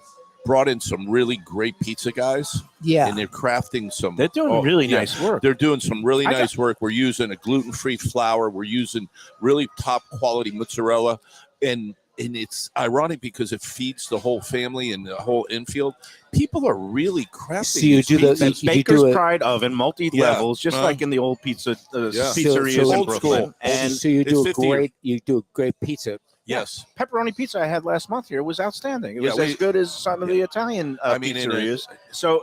brought in some really great pizza guys. Yeah. And they're crafting some. They're doing really nice work. They're doing some really nice work. We're using a gluten-free flour. We're using really top quality mozzarella, and it's ironic because it feeds the whole family and the whole infield. People are really crafting. So you do the That's you Baker's do it, Pride oven, multi-levels, just like in the old pizzerias in Old Brooklyn. school. And so you do it's a 50 great pizza. Yes. pepperoni pizza I had last month here was outstanding. It Yeah, was as good as some of the Italian pizzerias. So,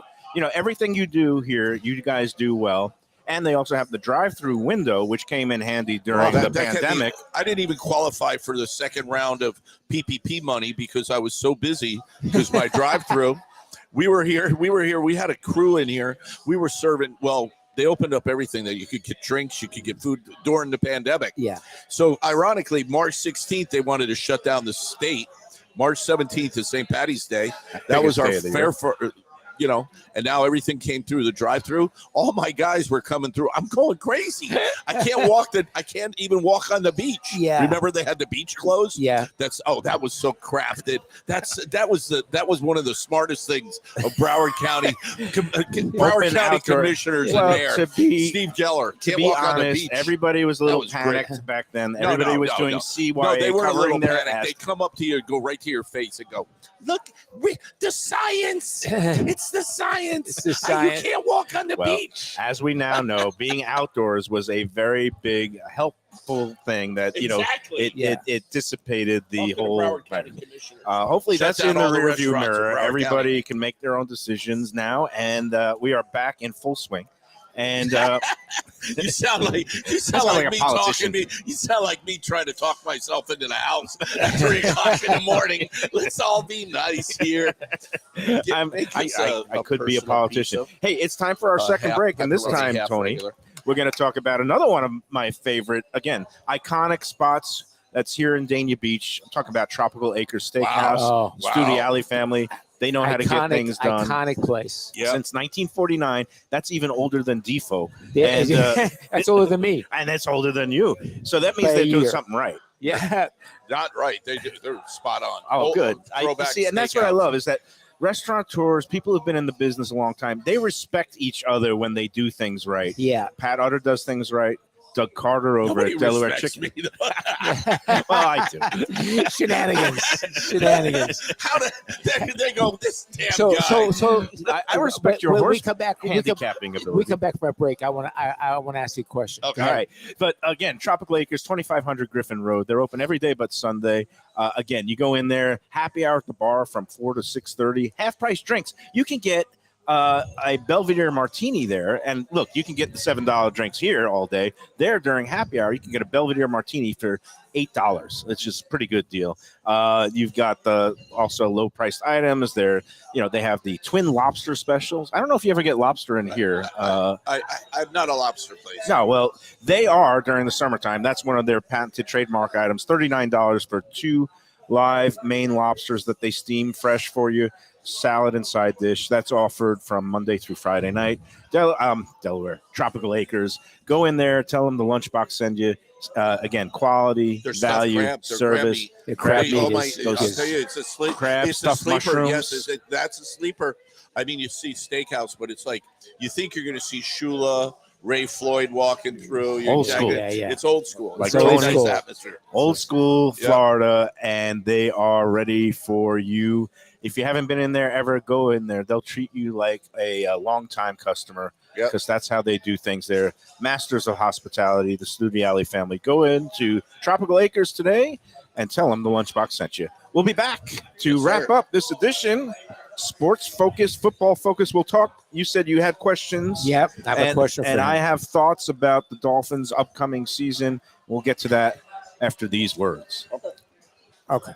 everything you do here, you guys do well. And they also have the drive-through window, which came in handy during the pandemic. I didn't even qualify for the second round of PPP money because I was so busy because my drive-through. We were here. We had a crew in here. We were serving. Well, they opened up everything that you could get drinks, you could get food during the pandemic. Yeah. So ironically, March 16th, they wanted to shut down the state. March 17th is St. Patty's Day. That was our fair for. And now everything came through the drive-through. All my guys were coming through. I'm going crazy. I can't even walk on the beach. Yeah. Remember they had the beach closed? Yeah. That was so crafted. That was one of the smartest things of Broward County. Broward County commissioners in there. Steve Geller. To be honest, everybody was a little panicked back then. Everybody was doing CYA they weren't a little covering their panicked. ass. They come up to you, go right to your face, and go, "Look, the science. It's the science. It's the science. You can't walk on the beach." As we now know, being outdoors was a very big helpful thing that it dissipated the whole. Hopefully that's in the rearview mirror. Everybody can make their own decisions now, and we are back in full swing. And you sound like me talking to me. You sound like me trying to talk myself into the house at 3:00 in the morning. Let's all be nice here. I could be a politician. Hey, it's time for our second break, and this time, Tony, we're going to talk about another one of my favorite, again, iconic spots that's here in Dania Beach. I'm talking about Tropical Acres Steakhouse, Studi Alley family. They know how to get things done. Iconic place. Yep. Since 1949. That's even older than Defoe. Yeah, And, that's older than me. and that's older than you. So that means By a they're doing year. something right. Yeah. Not right. They're spot on. Oh, good. Throwback See, and that's what I love is that restaurateurs, people who've been in the business a long time, they respect each other when they do things right. Yeah. Pat Utter does things right. Doug Carter over Nobody at Delaware respects Chicken. me. Well, I do. Shenanigans. How did they go? This damn So I respect your when horse we come back. handicapping ability. We come back from a break. I want to ask you a question. Okay. All right. But again, Tropical Acres, 2500 Griffin Road. They're open every day but Sunday. Again, you go in there, happy hour at the bar from 4 to 6:30, half price drinks. You can get a Belvedere martini there. And look, you can get the $7 drinks here all day. There during happy hour, you can get a Belvedere martini for $8. It's just a pretty good deal. You've got the also low priced items there. They have the twin lobster specials. I don't know if you ever get lobster in here. I'm not a lobster place. No, well, they are during the summertime. That's one of their patented trademark items. $39 for 2 live Maine lobsters that they steam fresh for you. Salad and side dish. That's offered from Monday through Friday night. Delaware, Tropical Acres. Go in there. Tell them the Lunchbox send you. Again, quality, Their value, stuffed crab, service. The crab meat I'll is tell you, it's a sleeper. Crab, It's a stuffed sleeper. mushrooms. Yes, that's a sleeper. I mean, you see steakhouse, but it's like you think you're going to see Shula, Ray Floyd walking through. Old school. Yeah. It's old school. Like It's really Tony. nice atmosphere. Old school Yeah. Florida, and they are ready for you. If you haven't been in there ever, go in there. They'll treat you like a longtime customer Yep. because that's how they do things. They're masters of hospitality, the Studi Alley family. Go into Tropical Acres today and tell them the Lunchbox sent you. We'll be back to Yes, wrap sir. up this edition. Sports focus, football focus. We'll talk. You said you had questions. Yep. I have a question for And you. I have thoughts about the Dolphins' upcoming season. We'll get to that after these words. Okay.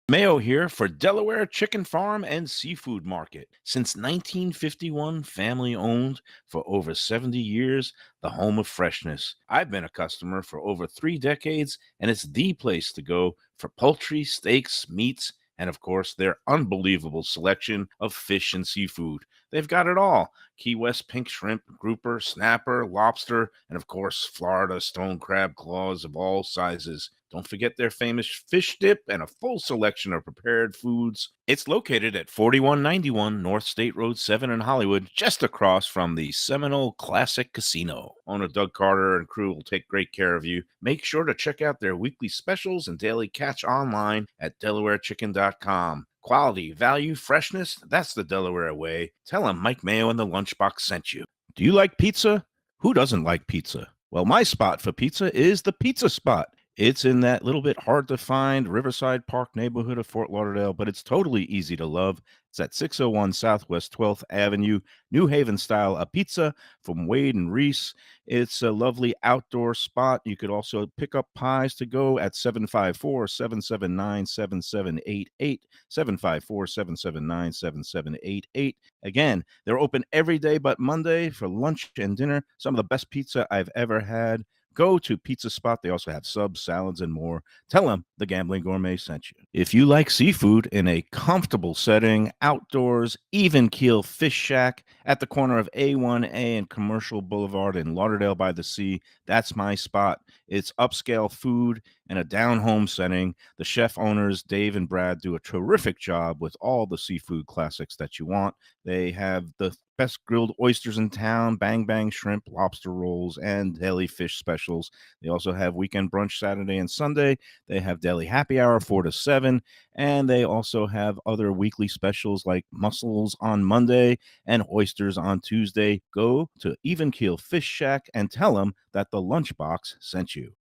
Mayo here for Delaware Chicken Farm and Seafood Market. Since 1951, family owned for over 70 years, the home of freshness. I've been a customer for over 3 decades, and it's the place to go for poultry, steaks, meats, and of course, their unbelievable selection of fish and seafood. They've got it all. Key West pink shrimp, grouper, snapper, lobster, and of course, Florida stone crab claws of all sizes. Don't forget their famous fish dip and a full selection of prepared foods. It's located at 4191 North State Road 7 in Hollywood, just across from the Seminole Classic Casino. Owner Doug Carter and crew will take great care of you. Make sure to check out their weekly specials and daily catch online at DelawareChicken.com. Quality, value, freshness, that's the Delaware way. Tell them Mike Mayo and the Lunchbox sent you. Do you like pizza? Who doesn't like pizza? Well, my spot for pizza is the Pizza Spot. It's in that little bit hard to find Riverside Park neighborhood of Fort Lauderdale, but it's totally easy to love. It's at 601 Southwest 12th Avenue, New Haven style, a pizza from Wade and Reese. It's a lovely outdoor spot. You could also pick up pies to go at 754-779-7788, 754-779-7788. Again, they're open every day but Monday for lunch and dinner. Some of the best pizza I've ever had. Go to Pizza Spot. They also have subs, salads, and more. Tell them the Gambling Gourmet sent you. If you like seafood in a comfortable setting, outdoors, even keel fish shack at the corner of A1A and Commercial Boulevard in Lauderdale by the Sea, that's my spot. It's upscale food in a down-home setting. The chef owners, Dave and Brad, do a terrific job with all the seafood classics that you want. They have the best grilled oysters in town, bang bang shrimp, lobster rolls, and deli fish specials. They also have weekend brunch Saturday and Sunday. They have deli happy hour 4 to 7, and they also have other weekly specials like mussels on Monday and oysters on Tuesday. Go to Even Keel Fish Shack and tell them that the Lunchbox sent you.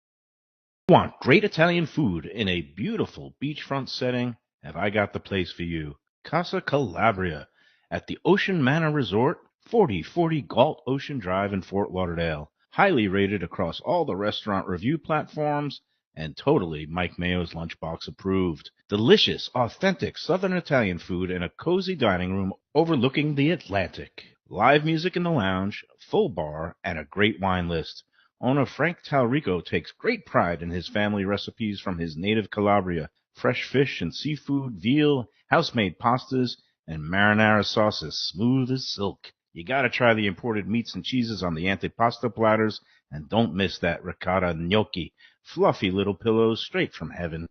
Want great Italian food in a beautiful beachfront setting? Have I got the place for you? Casa Calabria at the Ocean Manor Resort, 4040 Galt Ocean Drive in Fort Lauderdale. Highly rated across all the restaurant review platforms and totally Mike Mayo's Lunchbox approved. Delicious, authentic Southern Italian food in a cozy dining room overlooking the Atlantic. Live music in the lounge, full bar, and a great wine list. Owner Frank Talrico takes great pride in his family recipes from his native Calabria. Fresh fish and seafood, veal, house-made pastas, and marinara sauces smooth as silk. You gotta try the imported meats and cheeses on the antipasto platters, and don't miss that ricotta gnocchi, fluffy little pillows straight from heaven.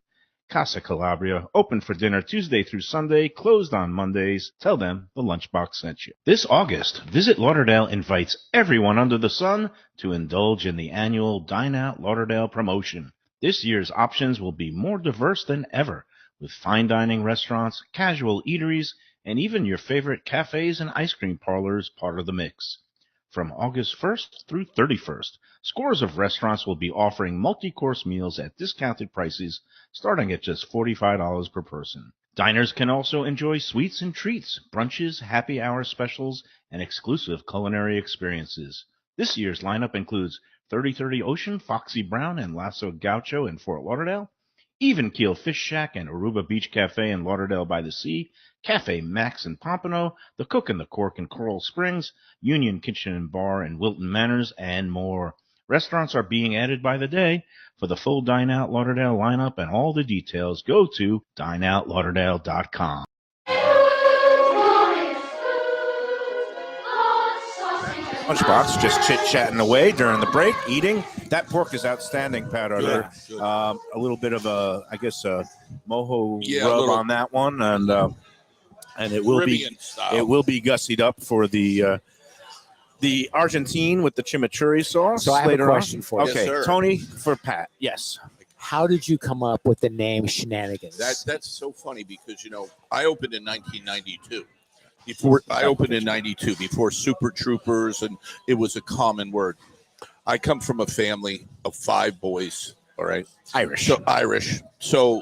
Casa Calabria, open for dinner Tuesday through Sunday, closed on Mondays. Tell them the Lunchbox sent you. This August, Visit Lauderdale invites everyone under the sun to indulge in the annual Dine Out Lauderdale promotion. This year's options will be more diverse than ever, with fine dining restaurants, casual eateries, and even your favorite cafes and ice cream parlors part of the mix. From August 1st through 31st, scores of restaurants will be offering multi-course meals at discounted prices starting at just $45 per person. Diners can also enjoy sweets and treats, brunches, happy hour specials, and exclusive culinary experiences. This year's lineup includes 3030 Ocean, Foxy Brown, and Lasso Gaucho in Fort Lauderdale, Even Keel Fish Shack and Aruba Beach Cafe in Lauderdale by the Sea, Cafe Max in Pompano, The Cook and the Cork in Coral Springs, Union Kitchen and Bar in Wilton Manors, and more. Restaurants are being added by the day. For the full Dine Out Lauderdale lineup and all the details, go to dineoutlauderdale.com. Lunchbox just chit-chatting away during the break, eating. That pork is outstanding, Pat. Are there a little bit of a, I guess, a mojo rub on that one, and it will Caribbean be style. it will be gussied up for the Argentine with the chimichurri sauce. So I have a later question on. for you. Okay, Yes, sir. Tony for Pat. Yes. How did you come up with the name Shenanigans? That's so funny because, I opened in 1992. Before Super Troopers, and it was a common word. I come from a family of 5 boys, all right? Irish. So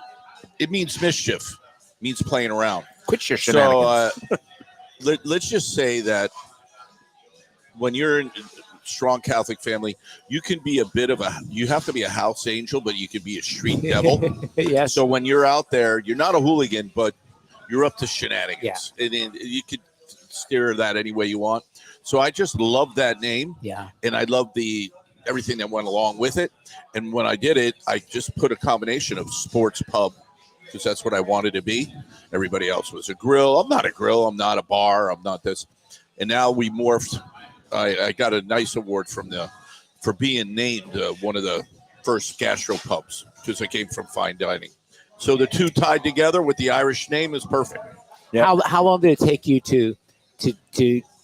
it means mischief, means playing around. Quit your shenanigans. So let's just say that when you're in a strong Catholic family, you can be you have to be a house angel, but you can be a street devil. Yes. So when you're out there, you're not a hooligan, but you're up to shenanigans. And you could steer that any way you want. So I just love that name. Yeah. And I love everything that went along with it. And when I did it, I just put a combination of sports pub because that's what I wanted to be. Everybody else was a grill. I'm not a grill. I'm not a bar. I'm not this. And now we morphed. I got a nice award for being named one of the first gastro pubs. because I came from fine dining. So the two tied together with the Irish name is perfect. Yeah. How long did it take you to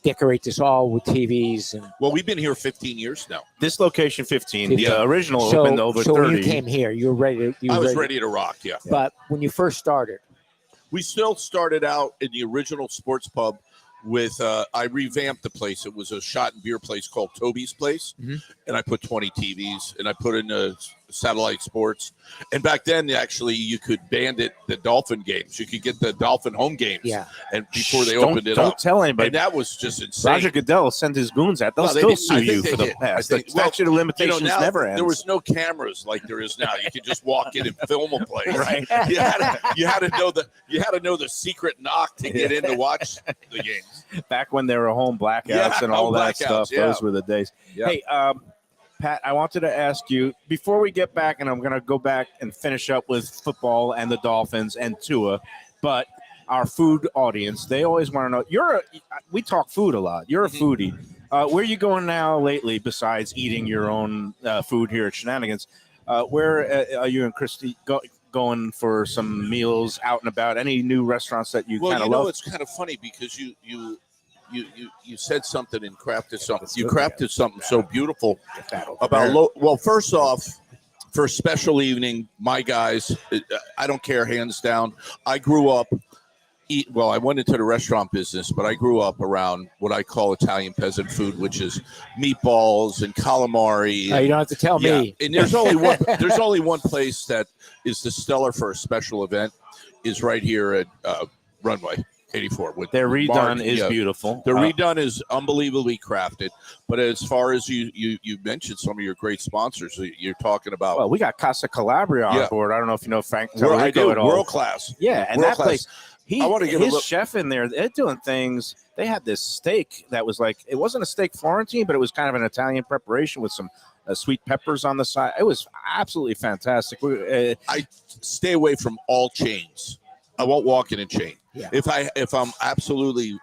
decorate this all with TVs and? Well, we've been here 15 years now. This location 15. The Yeah. original opened over so 30. when you came here, you were ready. I was ready to rock, yeah. But when you first started, We still started out in the original sports pub with, I revamped the place. It was a shot and beer place called Toby's Place. Mhm. And I put 20 TVs and I put in satellite sports. And back then, actually, you could bandit the Dolphin games. You could get the Dolphin home games. yeah, And before they Don't- opened it don't up. tell anybody. And that was just insane. Roger Goodell sent his goons out. They'll Well, they still did- I sue think you they for the did. past. I think- The statute of limitations now never ends. there was no cameras like there is now. You could just walk in and film a place. Right. You had to know the secret knock to get in to watch the games. Back when there were home blackouts Yeah, and all home that blackouts, stuff. yeah. Those were the days. Yeah. Hey, Pat, I wanted to ask you before we get back, and I'm going to go back and finish up with football and the Dolphins and Tua, but our food audience, they always want to know. We talk food a lot. You're a foodie. Where are you going now lately besides eating your own food here at Shenanigans? Where are you and Christy going for some meals out and about? Any new restaurants that you Well, kind you of know, love? it's kind of funny because you said something and crafted something. Let's You look at crafted something so beautiful Get that over about there. well, first off, for a special evening, my guys, I don't care, hands down. I grew up. I went into the restaurant business, but I grew up around what I call Italian peasant food, which is meatballs and calamari. you don't have to tell Yeah, me. and there's only one place that is the stellar for a special event, is right here at Runway 84. With Their redone Martin. is Yeah. beautiful. The redone is unbelievably crafted. But as far as you mentioned some of your great sponsors, you're talking about. Well, we got Casa Calabria on Yeah. board. I don't know if you know Frank I Tallarico do, at all. world class. Yeah, and World that class. place, I wanna give a his look- chef in there, they're doing things. They had this steak that was like, it wasn't a steak Florentine, but it was kind of an Italian preparation with some sweet peppers on the side. It was absolutely fantastic. I stay away from all chains. I won't walk in a chain. Yeah. If I'm absolutely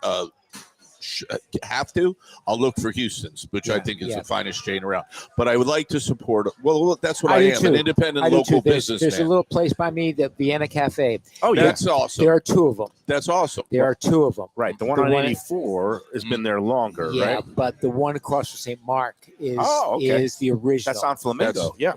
have to, I'll look for Houston's, which I Yeah, think is yeah. the finest chain around. But I would like to support. Well, that's what I I do am, too. an independent I do local too. There's businessman. a little place by me, the Vienna Cafe. Oh, yeah. That's awesome. There are two of them. That's awesome. There are two of them. Right. The one The on one- 84 has been there longer, Yeah, right? but the one across from St. Mark is Oh, okay. is the original. That's on Flamingo. Yeah.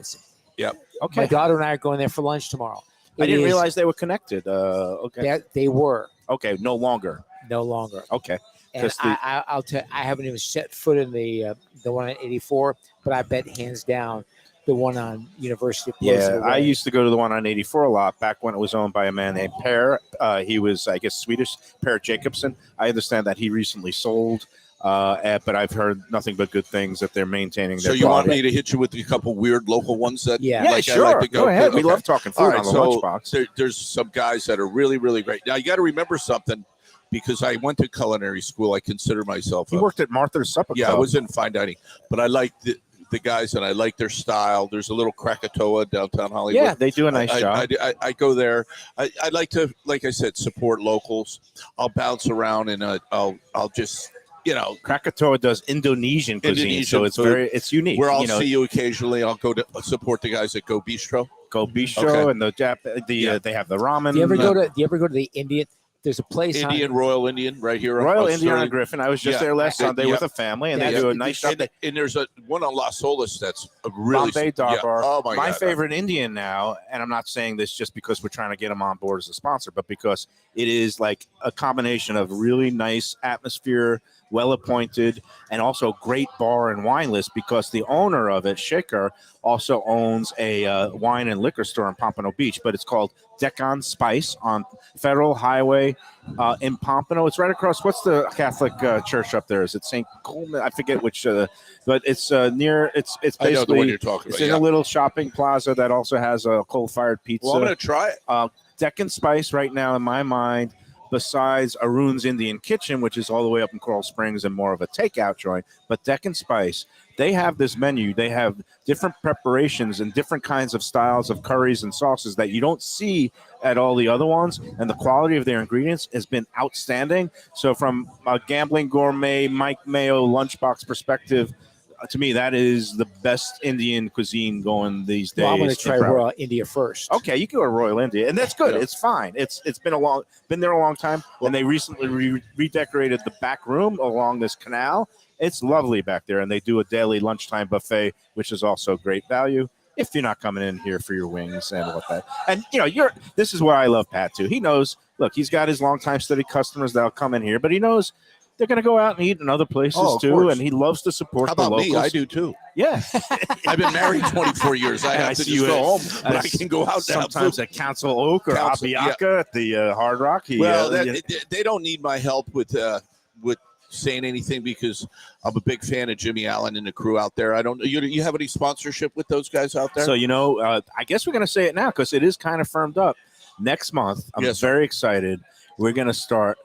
My Okay. daughter and I are going there for lunch tomorrow. I didn't It is- realize they were connected. Okay. they were Okay. No longer. no longer. Okay. And Just the- I'll tell. I haven't even set foot in the one on 84, but I bet hands down the one on University. blows it Yeah, I away. used to go to the one on 84 a lot back when it was owned by a man named Per. He was, I guess, Swedish, Per Jacobson. I understand that he recently sold, but I've heard nothing but good things that they're maintaining So their you want quality. me to hit you with a couple weird local ones that? Yeah. Yeah, like sure. I like to go ahead. We Okay. love talking food All right, on the so Lunchbox. there's some guys that are really, really great. Now you got to remember something, because I went to culinary school. I consider myself. He worked at Martha's Supper Yeah, I Club. was in fine dining, but I like the guys and I like their style. There's a little Krakatoa downtown Hollywood. Yeah, they do a nice job. I go there. I like to, like I said, support locals. I'll bounce around and I'll just, Krakatoa does Indonesian cuisine, Indonesian so it's food, it's unique. where I'll you know, see you occasionally. I'll go to support the guys at Go Bistro. Go Bistro Okay. and they have the ramen. Do you ever go to the Indian? There's a place Royal Indian right here. Royal on Indian on Sterling. Griffin? I was just Yeah. there last Sunday Yeah. with a family, and Yeah. they do a nice job. And there's one on Las Olas that's a really Bombay Darbar. Oh my God. favorite Indian now, and I'm not saying this just because we're trying to get them on board as a sponsor, but because it is like a combination of really nice atmosphere, well appointed, and also great bar and wine list, because the owner of it, Shaker, also owns a wine and liquor store in Pompano Beach, but it's called Deccan Spice on Federal Highway in Pompano. It's right across. What's the Catholic church up there? Is it St. Coleman? I forget which, but it's near. It's I know the one basically. you're talking It's about. in a little shopping plaza that also has a coal-fired pizza. Well, I'm going to try it. Deccan Spice right now in my mind, besides Arun's Indian Kitchen, which is all the way up in Coral Springs and more of a takeout joint, but Deccan Spice, they have this menu. They have different preparations and different kinds of styles of curries and sauces that you don't see at all the other ones, and the quality of their ingredients has been outstanding. So from a gambling gourmet Mike Mayo lunchbox perspective, to me, that is the best Indian cuisine going these days. Well, I'm going to try in Broward. Royal India first. Okay, you can go to Royal India, and that's good. Yeah. It's fine. It's been there a long time, and they recently redecorated the back room along this canal. It's lovely back there, and they do a daily lunchtime buffet, which is also great value if you're not coming in here for your wings and what that. And this is where I love Pat too. He knows. Look, he's got his longtime steady customers that'll come in here, but he knows they're going to go out and eat in other places of too, course. and he loves to support How the about locals. me? I do too. Yeah. I've been married 24 years. I And have I to see just you go home, at- but I can go out and have sometimes food. at Council Oak or Council, Abiaka at the Hard Rock. They don't need my help with saying anything because I'm a big fan of Jimmy Allen and the crew out there. I don't. You have any sponsorship with those guys out there? So I guess we're going to say it now because it is kind of firmed up. Next month, I'm Yes, very excited. We're going to start,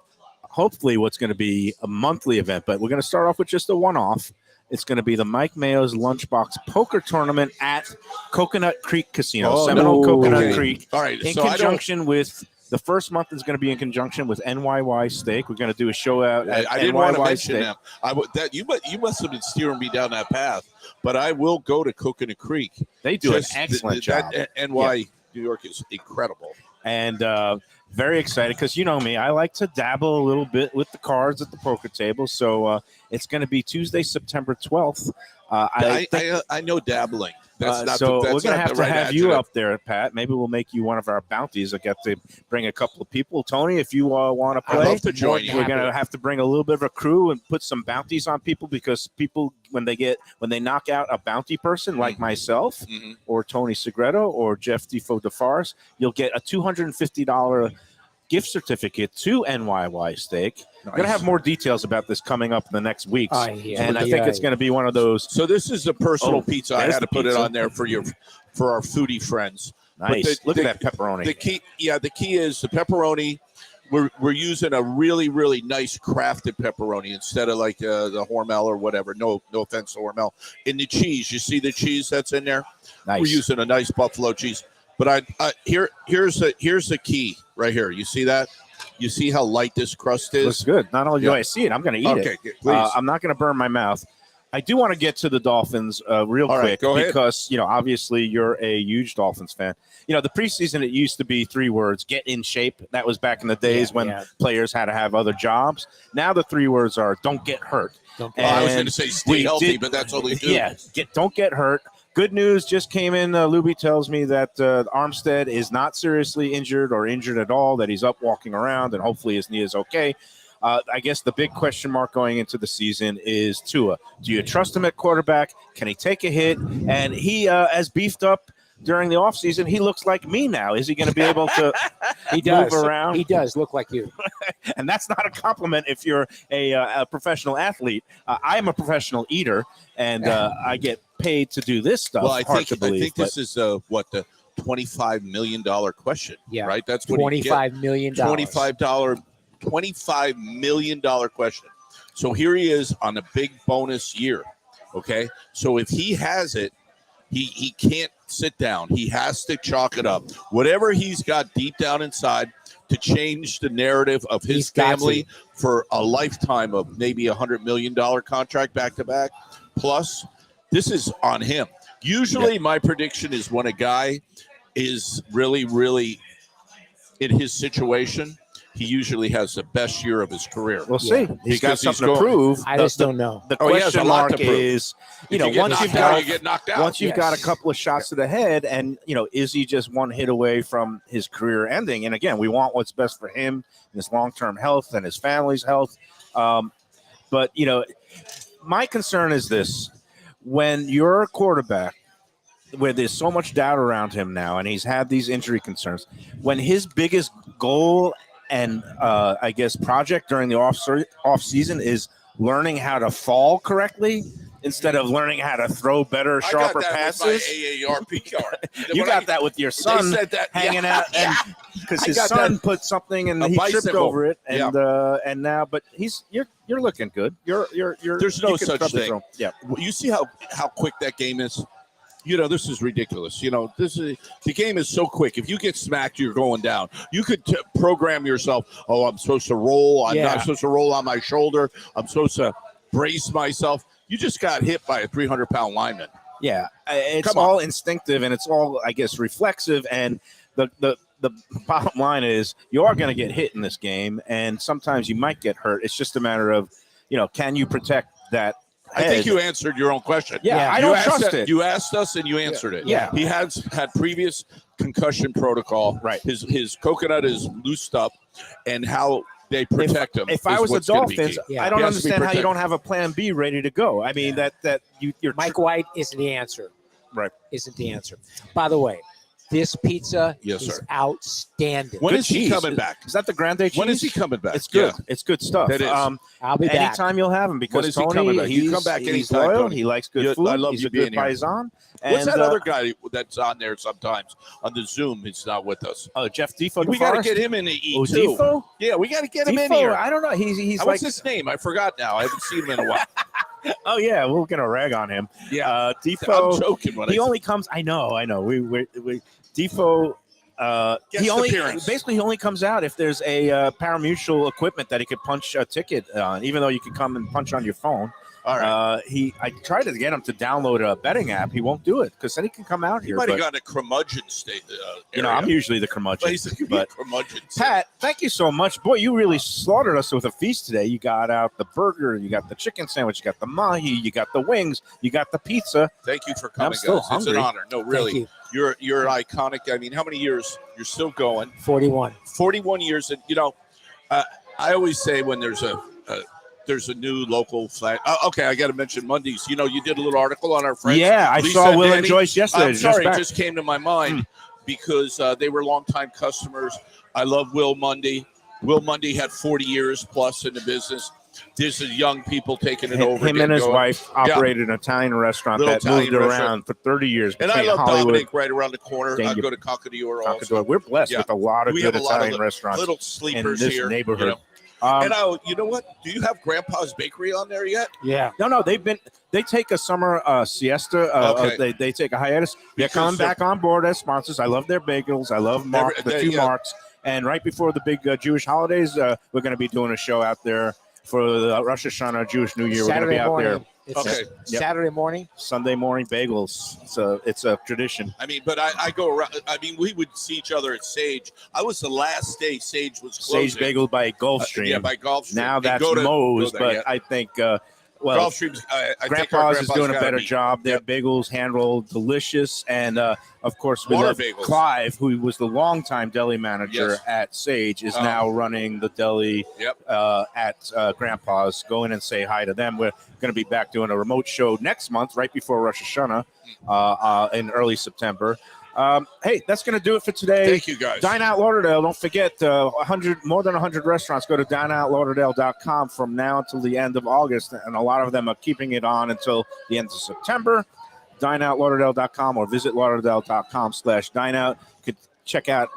hopefully, what's going to be a monthly event, but we're going to start off with just a one-off. It's going to be the Mike Mayo's Lunchbox Poker Tournament at Coconut Creek Casino, Seminole Coconut okay. Creek. All right. In So conjunction with the first month is going to be in conjunction with NYY Steak. We're going to do a show out at I didn't want to NYY mention Steak. them. You must have been steering me down that path, but I will go to Coconut Creek. They do an excellent job. NY New York is incredible. And very excited because you know me, I like to dabble a little bit with the cards at the poker table. So it's going to be Tuesday, September 12th. I know dabbling. That's not so that's we're going to not have the to right have you adjective. up there, Pat. Maybe we'll make you one of our bounties. I get to bring a couple of people. Tony, if you want to I'd play, love to join you. we're going to have to bring a little bit of a crew and put some bounties on people because people, when they knock out a bounty person like myself Mhm. or Tony Segreto or Jeff Defo DeFars, you'll get a $250 gift certificate to NYY Steak. We're going to have more details about this coming up in the next weeks. And I think it's going to be one of those. So this is the personal pizza. I there's had to the put it pizza. on there for our foodie friends. Nice. But Look at that pepperoni. The key is the pepperoni. We're using a really, really nice crafted pepperoni instead of like the Hormel or whatever. No offense to Hormel. In the cheese, you see the cheese that's in there. Nice. We're using a nice buffalo cheese. But here's the key right here. You see that? You see how light this crust is? Looks good. Not only do I see it, I'm going to eat it. Okay, please. I'm not going to burn my mouth. I do want to get to the Dolphins real All right, quick go ahead. because, obviously you're a huge Dolphins fan. The preseason, it used to be 3 words, get in shape. That was back in the days when players had to have other jobs. Now the 3 words are don't get hurt. I was going to say stay healthy, but that's only 2. Yeah, don't get hurt. Good news just came in. Lubie tells me that Armstead is not seriously injured or injured at all, that he's up walking around, and hopefully his knee is okay. I guess the big question mark going into the season is Tua. Do you trust him at quarterback? Can he take a hit? And he has beefed up during the offseason. He looks like me now. Is he going to be able to move around? He does look like you. And that's not a compliment if you're a professional athlete. I am a professional eater, and I get paid to do this stuff. Well, I Hard to believe, think this is the $25 million question. Yeah. Right. That's what $25 million. $25 million question. So here he is on a big bonus year. Okay. So if he has it, he can't sit down. He has to chalk it up. Whatever he's got deep down inside to change the narrative of his family for a lifetime of maybe $100 million contract back to back. Plus, this is on him. Usually my prediction is when a guy is really, really in his situation, he usually has the best year of his career. We'll see. He's got Because something to prove. I just don't know. The he has a question lot mark to prove. is, If you once you've get knocked out. once you've got a couple of shots to the head, and is he just one hit away from his career ending? And again, we want what's best for him and his long-term health and his family's health. But my concern is this: when you're a quarterback, where there's so much doubt around him now, and he's had these injury concerns, when his biggest goal and I guess project during the off season is learning how to fall correctly instead of learning how to throw better, sharper passes. With my AARP card. You got that with your son said that, hanging out, because I his got son that. put something and A he tripped bicycle. over it, and now, but you're looking good. You're There's no you can such probably thing. throw- Yeah. You see how quick that game is? This is ridiculous. The game is so quick. If you get smacked, you're going down. You could program yourself. Oh, I'm supposed to roll. I'm not supposed to roll on my shoulder. I'm supposed to brace myself. You just got hit by a 300-pound lineman. Yeah, it's Come on. all instinctive and it's all, I guess, reflexive. And the bottom line is you are going to get hit in this game, and sometimes you might get hurt. It's just a matter of, can you protect that I think head? you answered your own question. Yeah, I You don't asked trust it. You asked us and you answered it. Yeah. He has had previous concussion protocol. Right. His coconut is loosed up, and how they protect him. If I is was the what's gonna be Dolphins, key. Yeah. I don't He has to be understand how you protected. don't have a plan B ready to go. I mean, you're Mike White isn't the answer. Right. Isn't the answer. By the way, this pizza Yes, is sir. outstanding. When Good is he cheese. coming back? Is that the grande cheese? When is he coming back? It's good. Yeah. It's good stuff. That is. I'll be back. Anytime you'll have him because When is he Tony, coming back? You he's, come back he's anytime, loyal. Tony. He likes good Yeah, food. I love he's you a good being here. paisan. What's And, that other guy that's on there sometimes on the Zoom? He's not with us. Jeff Defo. We got to get him in the E Oh, too. Defo? Yeah, we got to get him in Defo, here. I don't know. He's What's like, his name? I forgot now. I haven't seen him in a while. oh yeah, we're gonna rag on him. Yeah, I'm Defo. joking when He I only comes. I know. We Defo. Guest He only appearance. basically he only comes out if there's a parimutuel equipment that he could punch a ticket on, even though you could come and punch on your phone. All right. I tried to get him to download a betting app. He won't do it because then he can come out He here. might have But, gotten a curmudgeon state. I'm usually the curmudgeon. Basically, But curmudgeon. Pat, thank you so much. Boy, you really slaughtered us with a feast today. You got out the burger, you got the chicken sandwich, you got the mahi, you got the wings, you got the pizza. Thank you for coming, still guys. It's hungry. an honor. No, really, Thank you're iconic. I mean, how many years? You're still going. 41. 41 years, and I always say when there's a new local flag. Okay, I got to mention Mondays. You did a little article on our friends. Yeah, I Lisa saw and Will and Danny. Joyce yesterday. I'm sorry, back. it just came to my mind because they were longtime customers. I love Will Mundy. Will Mundy had 40 years plus in the business. This is young people taking it over. Him and getting his going. wife operated an Italian restaurant Little that Italian moved restaurant. around for 30 years And I between love Hollywood Dominic right around the corner. I Daniel- go to Cockador also. and We're blessed Yeah. with a lot of We good have a lot of Italian restaurants Little in sleepers this here. neighborhood. And you know what? Do you have Grandpa's Bakery on there yet? Yeah. No, they take a summer siesta. Okay. They take a hiatus. They're Because coming back on board as sponsors. I love their bagels. I love the two yeah. marks. And right before the big Jewish holidays, we're going to be doing a show out there for the Rosh Hashanah Jewish New Year. We're going to be Saturday out morning. there It's Okay. Yep. Saturday morning. Sunday morning bagels. It's a tradition. I mean, but I go around. I mean, we would see each other at Sage. I was the last day Sage was closing. Sage Bagel by Gulfstream. Yeah, by Gulfstream. Now And that's go Moe's, there, but yeah. I think Gulfstream's. I think our Grandpa's is doing a gotta better be- job. Their Yep. bagels hand rolled delicious, and of course we Water love bagels. Clive, who was the longtime deli manager Yes. at Sage, is now running the deli Yep. at Grandpa's. Go in and say hi to them. We're going to be back doing a remote show next month, right before Rosh Hashanah, in early September. Hey, that's going to do it for today. Thank you, guys. Dine Out Lauderdale. Don't forget, more than 100 restaurants. Go to dineoutlauderdale.com from now until the end of August, and a lot of them are keeping it on until the end of September. Dineoutlauderdale.com or visit lauderdale.com/dineout. You could check out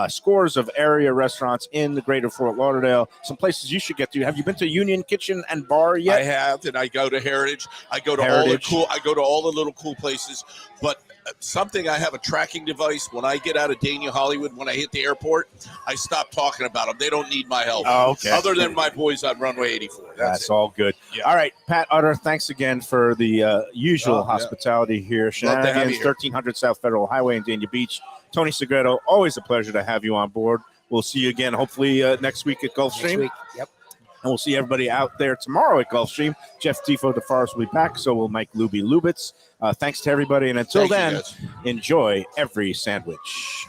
scores of area restaurants in the greater Fort Lauderdale. Some places you should get to. Have you been to Union Kitchen and Bar I yet? have, and I go to Heritage. I go to Heritage. I go to all the little cool places. But something I have a tracking device. When I get out of Dania Hollywood, when I hit the airport, I stop talking about them. They don't need my help. Oh, okay. Other than my boys on runway 84. That's it. all good. Yeah. All right, Pat Utter, thanks again for the usual Oh, yeah. hospitality here. Love to have Shenanigans, you here. 1300 South Federal Highway in Dania Beach. Tony Segreto, always a pleasure to have you on board. We'll see you again, hopefully, next week at Next Gulfstream. week. Yep. And we'll see everybody out there tomorrow at Gulfstream. Jeff Defo DeForest will be back, so will Mike Lubie Lubitz. Thanks to everybody, and until Thank you, then, guys. enjoy every sandwich.